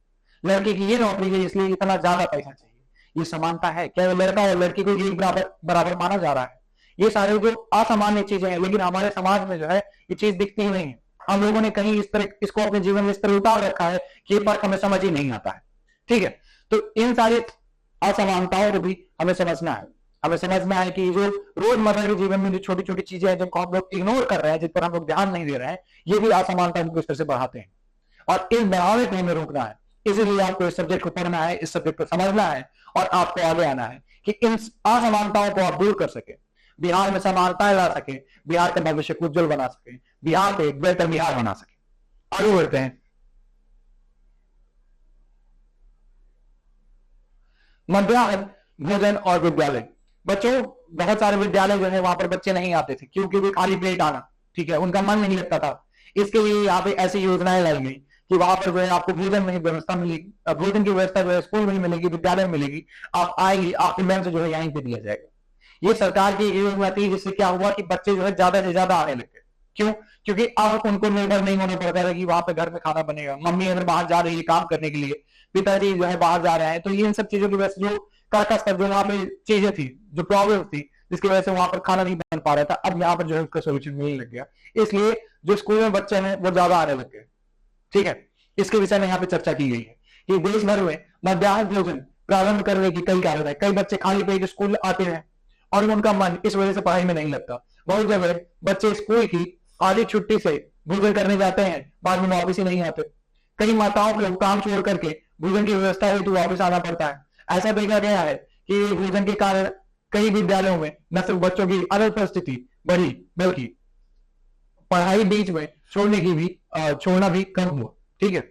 लड़के की ये नौकरी है इसलिए इतना ज्यादा पैसा चाहिए। ये समानता है क्या? लड़का और लड़की को एक बराबर बराबर माना जा रहा है? ये सारे जो असामान्य चीजें हैं, लेकिन हमारे समाज में जो है ये चीज दिखती ही नहीं है। हम लोगों ने कहीं इस तरह इसको अपने जीवन में इस तरह उतार रखा है कि ये फर्क हमें समझ ही नहीं आता है, ठीक है। तो इन सारी असमानताओं को भी हमें समझना है। हमें समझना है कि जो रोजमर्रा के जीवन में जो छोटी छोटी चीजें हैं जिनको हम लोग इग्नोर कर रहे हैं, जिस पर हम लोग ध्यान नहीं दे रहे हैं, ये भी असमानता को इस तरह से बढ़ाते हैं और इस बढ़ावे को हमें रोकना है। इसीलिए आपको इस सब्जेक्ट को पढ़ना है, इस सब्जेक्ट को समझना है और आपको आगे आना है कि इन असमानताओं को आप दूर कर सके, बिहार में समानताएं ला सके, बिहार का भविष्य को उज्जवल बना सके, बिहार को एक बेहतर बिहार बना सके। आगे बढ़ते हैं। मध्याह्न भोजन और विद्यालय। बच्चों, बहुत सारे विद्यालय जो है वहां पर बच्चे नहीं आते थे क्योंकि वो खाली पेट आना, ठीक है, उनका मन नहीं लगता था। इसके लिए यहाँ पे ऐसी योजनाएं लाई गई कि वहां पर जो है आपको भोजन में व्यवस्था मिलेगी, भोजन की व्यवस्था जो है स्कूल में ही मिलेगी, विद्यालय में मिलेगी, आप आएंगे आपके मैम से जो है यहीं पे दिया जाएगा। ये सरकार की योजना थी, जिससे क्या हुआ कि बच्चे जो है ज्यादा से ज्यादा आने लगे। क्यों? क्योंकि अब उनको निर्भर नहीं होना पड़ता है कि वहां पे घर में खाना बनेगा, मम्मी अगर बाहर जा रही है काम करने के लिए, पिताजी जो है बाहर जा रहे हैं, तो ये इन सब चीजों की वजह से जो कार्कस जो वहां पे चीजें थी, जो प्रॉब्लम थी, जिसकी वजह से वहां पर खाना नहीं बन पा रहा था, अब यहाँ पर जो है उसका सोल्यूशन मिलने लग गया। इसलिए जो स्कूल में बच्चे हैं वो ज्यादा आने लग गए, ठीक है। इसके विषय में यहाँ पे चर्चा की गई है कि देश भर में मध्याह्न भोजन प्रारंभ करने की कई कारण है। कई बच्चे खाली पेट स्कूल आते हैं और उनका मन इस वजह से पढ़ाई में नहीं लगता। बहुत जगह बच्चे स्कूल की आधी छुट्टी से भोजन करने जाते हैं, बाद में वापस ही नहीं आते। कई माताओं को काम छोड़ करके भोजन की व्यवस्था हेतु वापस आना पड़ता है। ऐसा देखा गया है कि भोजन के कारण कई विद्यालयों में न सिर्फ बच्चों की अनुपस्थिति बढ़ी, बल्कि पढ़ाई बीच में छोड़ना भी कम हुआ, ठीक है।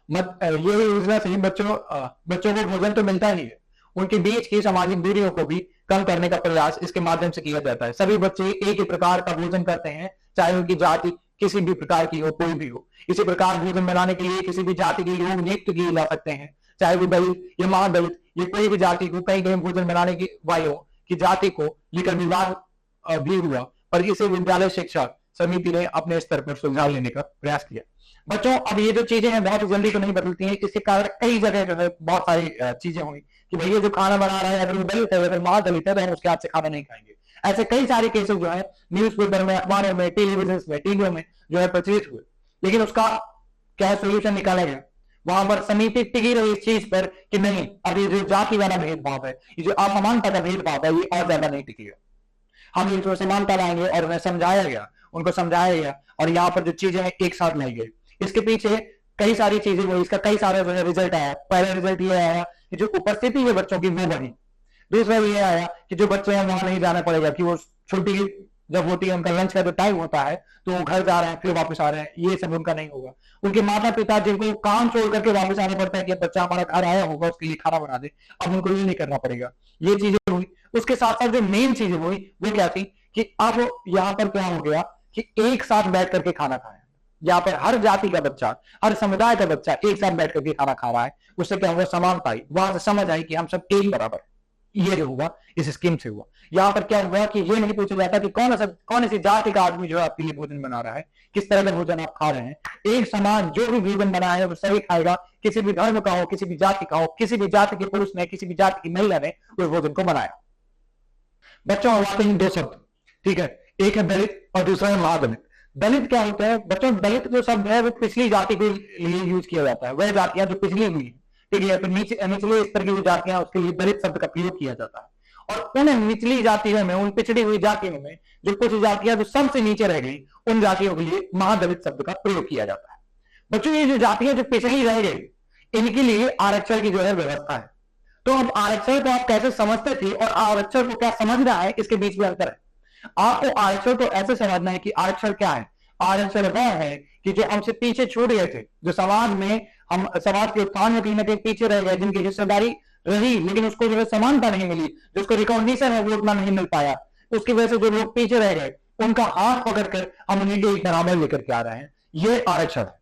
ये योजना से बच्चों को भोजन तो मिलता ही है, उनके बीच की सामाजिक दूरियों को भी कम करने का प्रयास इसके माध्यम से किया जाता है। सभी बच्चे एक ही प्रकार का भोजन करते हैं, चाहे उनकी जाति किसी भी प्रकार की हो, कोई भी हो। इसी प्रकार भोजन बनाने के लिए किसी भी जाति के लोग नियुक्त किए जा सकते हैं, चाहे वो दलित या महादलित, ये कोई भी जाति को कई कई भोजन बनाने की वायु की जाति को लेकर विवाद भी हुआ, पर इसे विद्यालय शिक्षा समिति ने अपने स्तर पर सुझाव लेने का प्रयास किया। बच्चों, अब ये जो चीजें हैं बहुत जल्दी तो नहीं बदलती हैं, इसके कारण कई जगह जो है बहुत सारी चीजें होंगी कि भैया जो खाना बना रहा है अगर वो दलित है, अगर महादलित है, तो हम उसके हाथ से खाना नहीं खाएंगे। ऐसे कई सारे केसेस जो है न्यूज पेपर में, अखबारों में, टेलीविजन में, टीवियों में जो है प्रचलित हुए, लेकिन उसका क्या सोल्यूशन निकाला गया? वहां पर समिति टिकी रही इस चीज पर कि नहीं, अब ये जो जाति वाला भेदभाव है, ये जो असमानता का भेदभाव है, ये और ज्यादा नहीं टिकेगा। हम इनको समानता लाएंगे और उन्हें समझाया गया, उनको समझाया गया और यहाँ पर जो चीजें हैं एक साथ लाई गई। इसके पीछे कई सारी चीजें हुई, इसका कई सारे रिजल्ट आया। पहला रिजल्ट ये आया कि जो उपस्थिति है बच्चों की वो बढ़ी। दूसरा ये आया कि जो बच्चे हैं वहां नहीं जाना पड़ेगा, कि वो छुट्टी जब होती है, उनका लंच का जो टाइम होता है, तो वो घर जा रहे हैं फिर वापस आ रहे हैं, ये सब उनका नहीं होगा। उनके माता पिता जिनको काम छोड़ करके वापस आना पड़ता है कि बच्चा हमारा घर आया होगा उसके लिए खाना बना दे, अब उनको ये नहीं करना पड़ेगा। ये चीजें हुई। उसके साथ साथ जो मेन चीजें हुई वो क्या थी कि अब यहाँ पर क्या हो गया कि एक साथ बैठ करके खाना खाया। यहाँ पर हर जाति का बच्चा, हर समुदाय का बच्चा एक साथ बैठ करके खाना खा रहा है। उससे क्या हुआ? समानता आई, वहां से समझ आई कि हम सब एक बराबर। ये जो हुआ इस स्कीम से हुआ। यहाँ पर क्या हुआ कि ये नहीं पूछा जाता कि कौन ऐसी जाति का आदमी जो है आपके लिए भोजन बना रहा है, किस तरह का भोजन आप खा रहे हैं। एक समान जो भी भोजन बना है वो सभी खाएगा, किसी भी धर्म का हो, किसी भी जाति का हो, किसी भी जाति के पुरुष ने, किसी भी जाति की महिला ने उस भोजन को बनाया। बच्चों आते हैं दो शब्द, ठीक है, एक है दलित और दूसरा है महादलित। दलित क्या होता है बच्चों? दलित जो शब्द है वो पिछली जाति के लिए यूज किया जाता है, वह जातियां जो पिछली हुई है, ठीक है, तो निचले स्तर की जो जातियां उसके लिए दलित शब्द का प्रयोग किया जाता है। और उन निचली जातियों में, उन पिछड़ी हुई जातियों में जो कुछ जातियां जो सबसे नीचे रह गई, उन जातियों के लिए महादलित शब्द का प्रयोग किया जाता है। बच्चों ये जो जातियां जो पिछड़ी रह गई, इनके लिए आरक्षण की जो है व्यवस्था है। तो अब आरक्षण को आप कैसे समझते थे और आरक्षण को क्या समझना है, इसके बीच में अंतर है। आपको आरक्षण को ऐसे समझना है कि आरक्षण क्या है। आरक्षण वह है कि जो हमसे पीछे छूट गए थे, जो समाज में हम समाज के उत्थान में कहीं ना कहीं पीछे रह गए, जिनकी हिस्सेदारी रही लेकिन उसको जो है समानता नहीं मिली, जिसको रिकॉग्निशन है वो उतना नहीं मिल पाया, उसकी वजह से जो लोग पीछे रह गए उनका हाथ पकड़कर हम उन्हें एक बराबर लेकर के आ रहे हैं। ये आरक्षण है।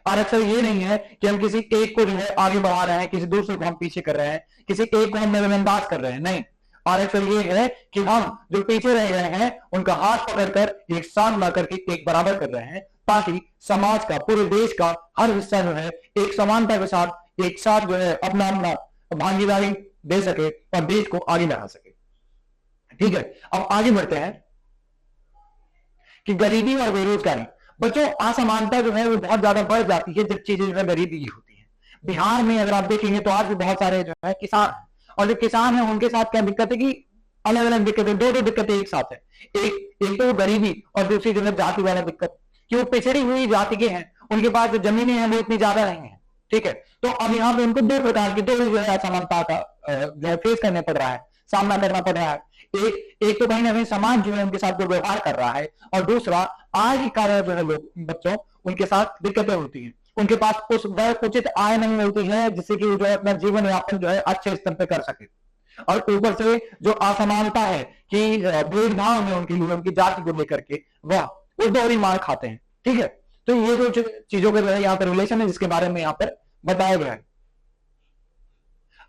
आरक्षण ये नहीं है कि हम किसी एक को जो है आगे बढ़ा रहे हैं, किसी दूसरे को हम पीछे कर रहे हैं, किसी एक को हम नजरअंदाज कर रहे हैं। नहीं, आरक्षण ये है कि हम जो पीछे रह गए हैं उनका हाथ पकड़कर एक साथ ला करके एक बराबर कर रहे हैं, ताकि समाज का, पूरे देश का हर हिस्सा जो है एक समानता के साथ एक साथ जो है अपना अपना भागीदारी दे सके और देश को आगे बढ़ा सके। ठीक है, अब आगे बढ़ते हैं कि गरीबी और बेरोजगारी। बच्चों असमानता जो है वो बहुत ज्यादा बढ़ जाती है जब चीजें जो है गरीबी की होती है। बिहार में अगर आप देखेंगे तो आज भी बहुत सारे जो है किसान हैं, और जो किसान है उनके साथ क्या दिक्कत है कि अलग अलग दिक्कतें, दो दिक्कतें एक साथ है। एक तो गरीबी और दूसरी जो है जाति वाला दिक्कत, कि वो पिछड़ी हुई जाति के हैं, उनके पास जो जमीनें हैं वो इतनी ज्यादा नहीं है। ठीक है, तो अब यहाँ पे उनको दो प्रकार की जो है असमानता का जो है फेस करने पड़ रहा है, सामना करना पड़ रहा है। एक तो कहीं ना कहीं समाज जो है उनके साथ जो व्यवहार कर रहा है, और दूसरा आज के कारण जो है लोग, बच्चों, उनके साथ दिक्कतें होती हैं। उनके पास उस उचित आय नहीं मिलती है जिससे कि वो जो है अपना जीवन यापन जो है अच्छे स्तर पे कर सके। और ऊपर से जो असमानता है कि भेदभाव में उनके लिए, उनकी जाति को लेकर के वह उस दोहरी मार खाते हैं। ठीक है, तो ये जो चीजों के यहाँ पर रिलेशन है जिसके बारे में यहाँ पर बताया गया है।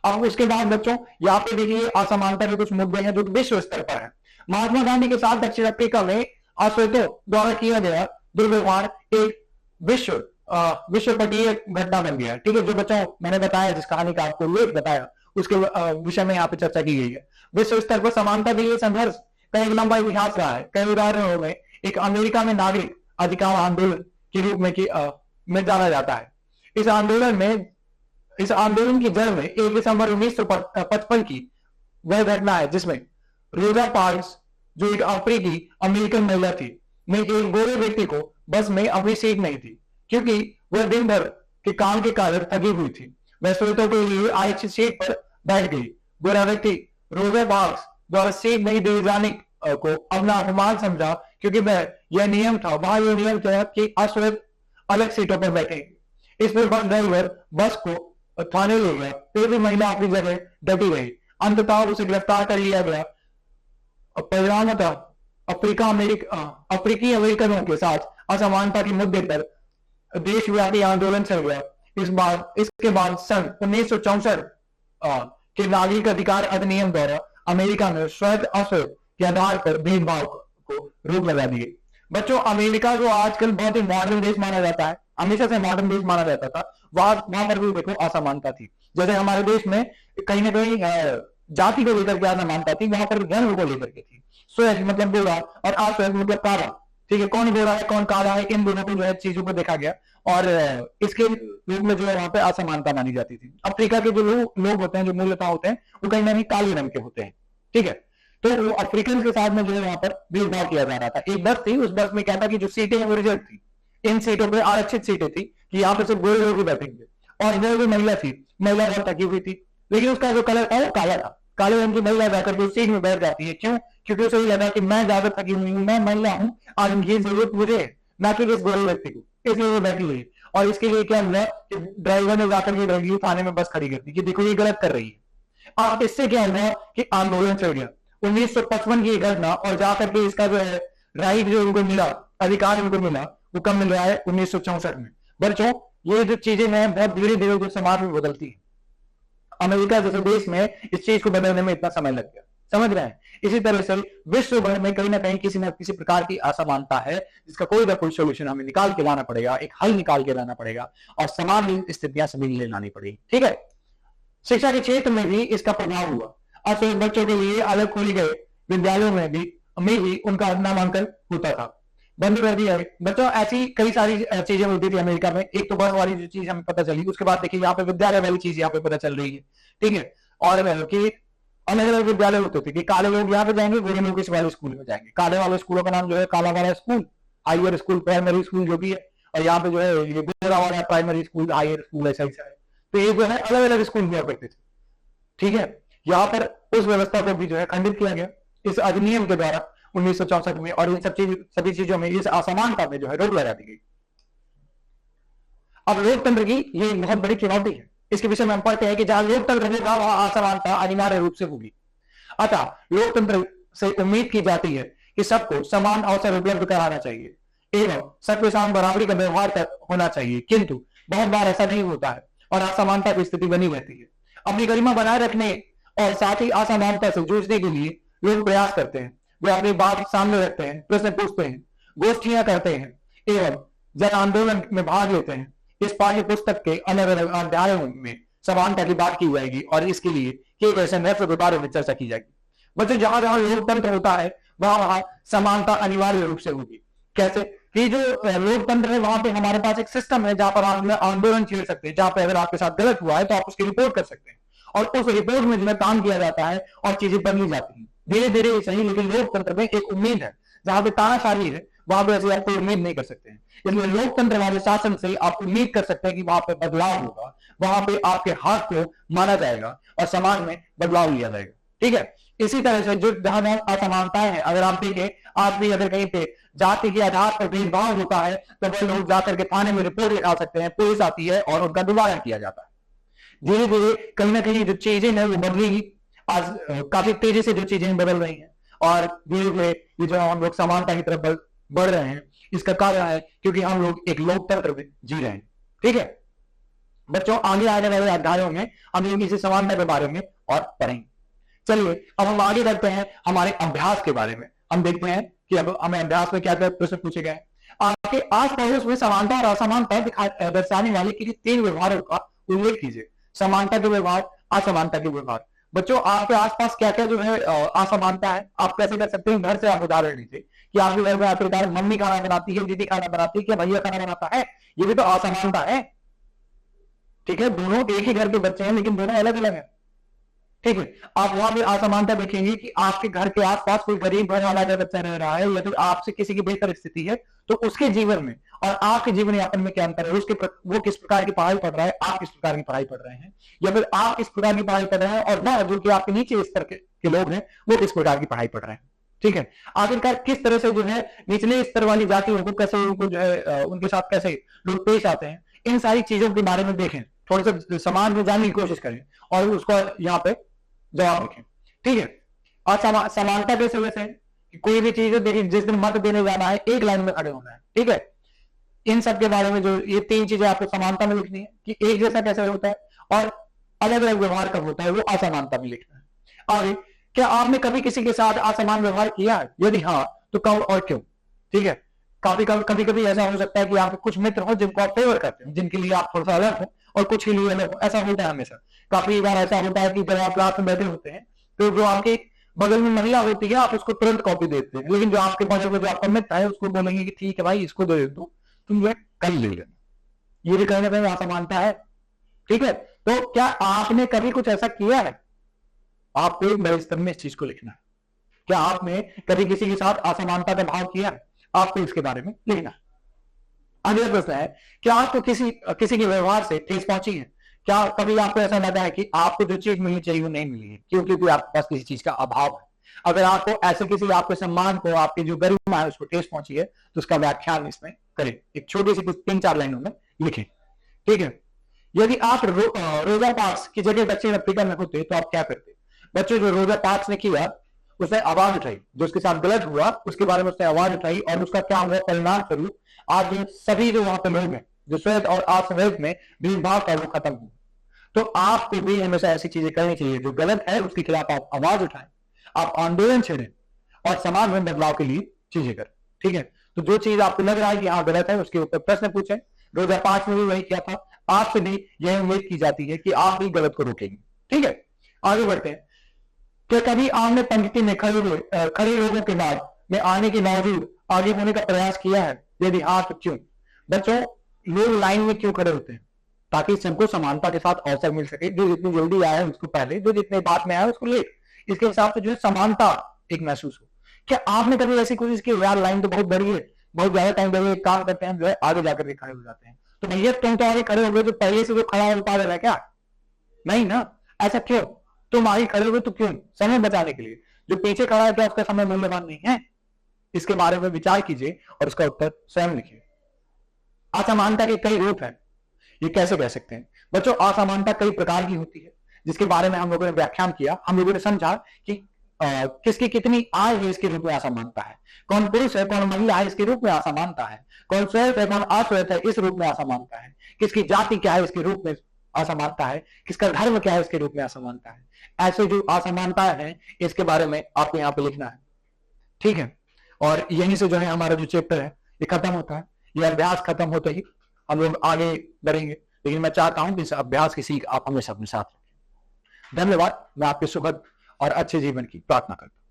अब उसके बाद बच्चों यहाँ पे देखिए असमानता के कुछ मुद्दे हैं जो विश्व स्तर पर है। महात्मा गांधी के साथ दक्षिण अफ्रीका में अश्वेतों द्वारा किया गया दुर्व्यवहार एक विश्वपटीय घटना बन गया। ठीक है, जो बच्चों मैंने बताया, जिस कहानी का आपको उल्लेख बताया, उसके विषय में यहाँ पे चर्चा की गई है। विश्व स्तर पर समानता के लिए संघर्ष का एक लंबा इतिहास रहा है। कई उदाहरणों में एक अमेरिका में नागरिक अधिकार आंदोलन के रूप में जाना जाता है। इस आंदोलन की जड़ में 1 दिसंबर 1955 की वह घटना है जिसमें रोजा पार्क्स, जो एक अफ्रीकी अमेरिकन महिला थी, में एक गोरे व्यक्ति को बस में अपनी सीट नहीं थी, क्योंकि वह दिन भर के काम के कारण थकी हुई थी। वह स्रोतों के लिए आरक्षित सीट पर बैठ गई। गोरा व्यक्ति रोजा पार्क्स द्वारा सीट नहीं दिए जाने को अपना अपमान समझा, क्योंकि वह यह नियम था, वहां यह नियम था कि अश्वेत अलग सीटों पर बैठे। इस पर बस ड्राइवर बस को थाने ले गया, फिर भी महिला अपनी जगह डटी रही। अंततः उसे गिरफ्तार कर लिया गया। परिणामतः अफ्रीकी अमेरिकनों के साथ असमानता के मुद्दे पर देशव्यापी आंदोलन चल गया। इसके बाद सन 1964 के नागरिक अधिकार अधिनियम द्वारा अमेरिका में श्वेत अश्वेत के आधार पर भेदभाव को रोक लगा दिए। बच्चों, अमेरिका जो आजकल बहुत ही मॉडर्न देश माना जाता है, हमेशा से मॉडर्न देश माना जाता था, वहां पर भी देखो असमानता थी। जैसे हमारे देश में कहीं ना कहीं जाति को लेकर के असमानता थी, वहां पर रंग को लेकर के थी। श्वेत मतलब गोरा और अश्वेत मतलब काला। ठीक है, कौन गोरा है कौन काला है, इन दोनों को जो है चीजों को देखा गया, और इसके रूप में जो है वहां पे असमानता मानी जाती थी। अफ्रीका के जो लोग होते हैं, जो मूलतः होते हैं, वो कहीं ना कहीं काले रंग के होते हैं। ठीक है, तो वो अफ्रीकन के साथ में जो है वहां पर भेदभाव किया जा रहा था। एक बस थी, उस बस में क्या था कि जो सीटें हैं वो रिजर्व थी। इन सीटों पर आरक्षित सीटें थी कि यहाँ पे सिर्फ गोरे लोग बैठेंगे, और इधर भी महिला थी, महिला बहुत थकी हुई थी, लेकिन उसका जो कलर था वो काला था। काले रंग की महिला जाकर उस सीट में बैठ जाती है। क्यों? क्योंकि उसे लगा कि मैं ज्यादा थकी हुई हूँ, मैं महिला हूँ और ये जरूरत मुझे है, ना कि इस गोरे व्यक्ति को, इसलिए वो बैठी हुई। और इसके लिए क्या हुआ कि ड्राइवर ने जाकर के रंगीन थाने में बस खड़ी कर दी कि देखो ये गलत कर रही है। अब इससे क्या हुआ कि आंदोलन चल गया। 1955 की घटना, और जाकर के इसका जो है राइट जो उनको मिला, अधिकार उनको मिला, वो कब मिल रहा है? 1964 में। बच्चों, ये जो चीजें हैं बहुत धीरे धीरे जो समाज में बदलती है। अमेरिका जैसे देश में इस चीज को बदलने में इतना समय लग गया, समझ रहे हैं। इसी तरह से विश्व भर में कहीं ना कहीं किसी न किसी प्रकार की असमानता है, जिसका कोई ना कोई सोल्यूशन हमें निकाल के लाना पड़ेगा, एक हल निकाल के लाना पड़ेगा, और समान स्थितियां सभी लिए लानी पड़ेगी। ठीक है, शिक्षा के क्षेत्र में भी इसका प्रभाव हुआ। आज बच्चों के लिए अलग खोले गए विद्यालयों में भी उनका नामांकन होता था, बंद कर दिया है। बच्चों ऐसी कई सारी चीजें होती थी अमेरिका में। एक तो बस वाली जो चीज हमें पता चली, उसके बाद देखिए यहाँ पे विद्यालय वाली चीज यहाँ पे पता चल रही है। ठीक है, और कि अलग अलग विद्यालय होते थे कि काले लोग यहाँ पे जाएंगे, गोरे लोग इस वाले स्कूल में जाएंगे। काले वाले स्कूलों का नाम जो है काला वाला school, higher school, primary school जो भी है, और यहाँ पे जो है ये गोरा वाला प्राइमरी स्कूल, हायर स्कूल, ऐसा है। तो ये जो है अलग अलग स्कूल हुआ करते थे। ठीक है, यहाँ पर उस व्यवस्था को भी जो है खंडित किया गया इस अधिनियम के द्वारा 1964 में, और इन सभी चीजों में, इस असमानता में जो है रोक लगा दी गई। अब लोकतंत्र की ये बहुत बड़ी चुनौती है। इसके विषय में हम पढ़ते हैं कि जहां लोकतंत्र होगा वहां असमानता अनिवार्य रूप से होगी। अतः लोकतंत्र से उम्मीद की जाती है कि सबको समान अवसर उपलब्ध कराना चाहिए एवं सबके साथ बराबरी का व्यवहार होना चाहिए, किंतु बहुत बार ऐसा नहीं होता है और असमानता की स्थिति बनी रहती है। अपनी गरिमा बनाए रखने और साथ ही असमानता से जूझने के लिए लोग प्रयास करते हैं, वे अपनी बात सामने रखते हैं, प्रश्न पूछते हैं, गोष्ठियां करते हैं एवं जन आंदोलन में भाग लेते हैं। इस पाठ्य पुस्तक के अलग अलग अध्यायों में समानता की बात की जाएगी और इसके लिए कई ऐसे महत्व के बारे में चर्चा की जाएगी। बच्चों जहां जहां लोकतंत्र होता है वहां वहां समानता अनिवार्य रूप से होगी। कैसे कि जो लोकतंत्र है वहां पे हमारे पास एक सिस्टम है जहां पर आप आंदोलन छेड़ सकते हैं, जहां पर अगर आपके साथ गलत हुआ है तो आप उसकी रिपोर्ट कर सकते हैं और उस रिपोर्ट में जो है काम किया जाता है और चीजें बदली जाती हैं धीरे धीरे सही। लेकिन लोकतंत्र में एक उम्मीद है, जहां पे तानाशाही है वहां पे ऐसे आप कोई उम्मीद नहीं कर सकते हैं। इसलिए लोकतंत्र वाले शासन से आप उम्मीद कर सकते हैं कि वहां पे बदलाव होगा, वहां पे आपके हाथ को माना जाएगा और समाज में बदलाव लिया जाएगा। ठीक है, इसी तरह से जो जहां असमानताएं हैं, अगर आप देखें, आप भी अगर कहीं पे जाति के आधार पर भेदभाव होता है तो वह लोग जाकर के थाने में रिपोर्ट लिखा सकते हैं, पुलिस आती है और उनका निवारण किया जाता है। धीरे धीरे कहीं ना कहीं जो चीजें हैं वो बदलेगी। आज काफी तेजी से जो चीजें बदल रही हैं और धीरे धीरे ये जो हम लोग समानता की तरफ बढ़ रहे हैं, इसका कारण है क्योंकि हम लोग एक लोकतंत्र में जी रहे हैं। ठीक है बच्चों, आगे आने वाले अध्यायों में हम लोग इसी समानता के बारे में और पढ़ेंगे। चलिए अब हम आगे बढ़ते हैं हमारे अभ्यास के बारे में। हम देखते हैं कि अब हमें अभ्यास में क्या क्या प्रश्न पूछे गए। आपके आस पड़ोस में समानता और असमानता दर्शाने वाले किसी 3 व्यवहारों का उल्लेख कीजिए। समानता के व्यवहार, असमानता के व्यवहार। बच्चों आपके आसपास क्या क्या जो है असमानता है, आप कैसे कर सकते हैं। घर से आप उदाहरण लीजिए कि आपके घर में आपके मम्मी खाना बनाती है, दीदी खाना बनाती है, क्या भैया खाना बनाता है, ये भी तो असमानता है। ठीक है, दोनों एक ही घर के बच्चे हैं लेकिन दोनों अलग अलग है। ठीक है, आप वहां भी असमानता देखेंगे कि आपके घर के आसपास कोई गरीब घर वाला बच्चा रह रहा है या तो आपसे किसी की बेहतर स्थिति है, तो उसके जीवन में और आपके जीवन यापन में क्या अंतर है, वो किस प्रकार की पढ़ाई पढ़ रहा है, आप किस प्रकार की पढ़ाई पढ़ रहे हैं, या फिर आप किस प्रकार की पढ़ाई पढ़ रहे हैं और ना जो कि आपके नीचे स्तर के लोग हैं वो किस प्रकार की पढ़ाई पढ़ रहे हैं। ठीक है, आखिरकार किस तरह से जो है निचले स्तर वाली जातियों को कैसे उनको जो है उनके साथ कैसे लोग पेश आते हैं, इन सारी चीजों के बारे में देखें, थोड़ा सा समाज में जानने की कोशिश करें और उसको यहाँ पे जवाब लिखें। ठीक है, और समानता कैसे वैसे कि कोई भी चीज देखिए, जिस दिन मत देने जाना है 1 लाइन में खड़े होना है। ठीक है, इन सब के बारे में जो ये 3 चीजें आपको समानता में लिखनी है कि एक जैसा कैसे होता है और अलग अलग व्यवहार कब होता है, वो असमानता में लिखना है। और क्या आपने कभी किसी के साथ असमान व्यवहार किया है, यदि हाँ तो कब और क्यों। ठीक है, कभी कभी ऐसा हो सकता है कि आपके कुछ मित्र हो जिनको आप फेवर करते हैं, जिनके लिए आप थोड़ा सा अलग हो और कुछ के लिए अलग हो, ऐसा होता है हमेशा। काफी बार ऐसा होता है कि जब आप क्लास में बैठे होते हैं तो जो आपके बगल में महिला होती है आप उसको तुरंत कॉपी देते हैं, लेकिन जो आपके बगल में जो आपका मित्र है उसको बोलेंगे कि ठीक है भाई इसको दे दो, तुम जो है कल ले लेना। ये भी कहीं ना कहीं असमानता है। ठीक है, तो क्या आपने कभी कुछ ऐसा किया है, आपको एक बड़े स्तर में इस चीज को लिखना है। क्या आपने कभी किसी के साथ असमानता का भाव किया है, आपको इसके बारे में लिखना है। अगला प्रश्न है, क्या आपको किसी के व्यवहार से ठेस पहुंची है। क्या कभी आपको ऐसा लगा है कि आपको जो चीज मिलनी चाहिए वो नहीं मिली है क्योंकि कोई आपके पास किसी चीज का अभाव है। अगर आपको ऐसे किसी आपके सम्मान को, आपकी जो गरिमा है उसको ठेस पहुंची है तो उसका व्याख्यान इसमें करें, एक छोटी सी कुछ 3-4 लाइनों में लिखें। ठीक है, यदि आप रोजा पार्क्स की जगह दक्षिण अफ्रीका में होते तो आप क्या करते। बच्चों जो रोजा पार्क्स ने किया उसने आवाज उठाई, जो उसके साथ गलत हुआ उसके बारे में उसने आवाज उठाई और उसका क्या हुआ परिणाम स्वरूप आज सभी जो वहां पे लोग हैं जो श्वेत और आश्वेत में भेदभाव का वो खत्म हुआ। तो आपको भी हमेशा ऐसी चीजें करनी चाहिए जो गलत है उसके खिलाफ आप आवाज उठाएं, आप आंदोलन छेड़ें और समाज में बदलाव के लिए चीजें करें। ठीक है, तो जो चीज आपको लग रहा है कि हाँ गलत है उसके ऊपर प्रश्न पूछें। 2005 में भी वही किया था, आपसे भी यह उम्मीद की जाती है कि आप भी गलत को रोकेंगे। ठीक है, आगे बढ़ते हैं। क्या कभी आपने पंक्ति में खड़े लोगों के बाद में आने के बावजूद आगे होने का प्रयास किया है? यदि हाँ तो क्यों? बच्चों, लोग लाइन में क्यों खड़े होते हैं? ताकि सबको समानता के साथ अवसर मिल सके, जो जितनी जल्दी आया है उसको पहले, जो जितने बाद में आया है उसको लेट, इसके हिसाब से जो है समानता एक महसूस हो। क्या आपने कभी ऐसी कोशिश की? यार लाइन तो बहुत बड़ी है, बहुत ज्यादा टाइम लगे, काम करते हैं, जो है आगे जाकर के खड़े हो जाते हैं। तो भैया तुम तो आगे खड़े हो गए, तो पहले से तो खड़ा होता रहा क्या? नहीं ना, ऐसा क्यों? तुम आगे खड़े हुए तो क्यों? समय बचाने के लिए। जो पीछे खड़ा है क्या उसका समय मूल्यवान नहीं है? इसके बारे में विचार कीजिए और उसका उत्तर स्वयं लिखिए। असमानता के कई रूप हैं, ये कैसे कह सकते हैं? बच्चों, असमानता कई प्रकार की होती है, जिसके बारे में हम लोगों ने व्याख्यान किया। हम लोगों ने समझा कि किसकी कितनी आय है इसके रूप में असमानता है, कौन पुरुष है कौन महिला है इसके रूप में असमानता है, कौन श्वेत है कौन अश्वेत है इस रूप में असमानता है, किसकी जाति क्या है इसके रूप में असमानता है, किसका धर्म क्या है इसके रूप में असमानता है। ऐसे जो असमानता है इसके बारे में आपको यहाँ पे लिखना है। ठीक है, और यहीं से जो है हमारा जो चैप्टर है ये खत्म होता है। ये अभ्यास खत्म होते ही हम लोग आगे बढ़ेंगे, लेकिन मैं चाहता हूं कि इस अभ्यास की सीख आप हमेशा अपने साथ रखें। धन्यवाद। मैं आपके सुखद और अच्छे जीवन की प्रार्थना करता हूं।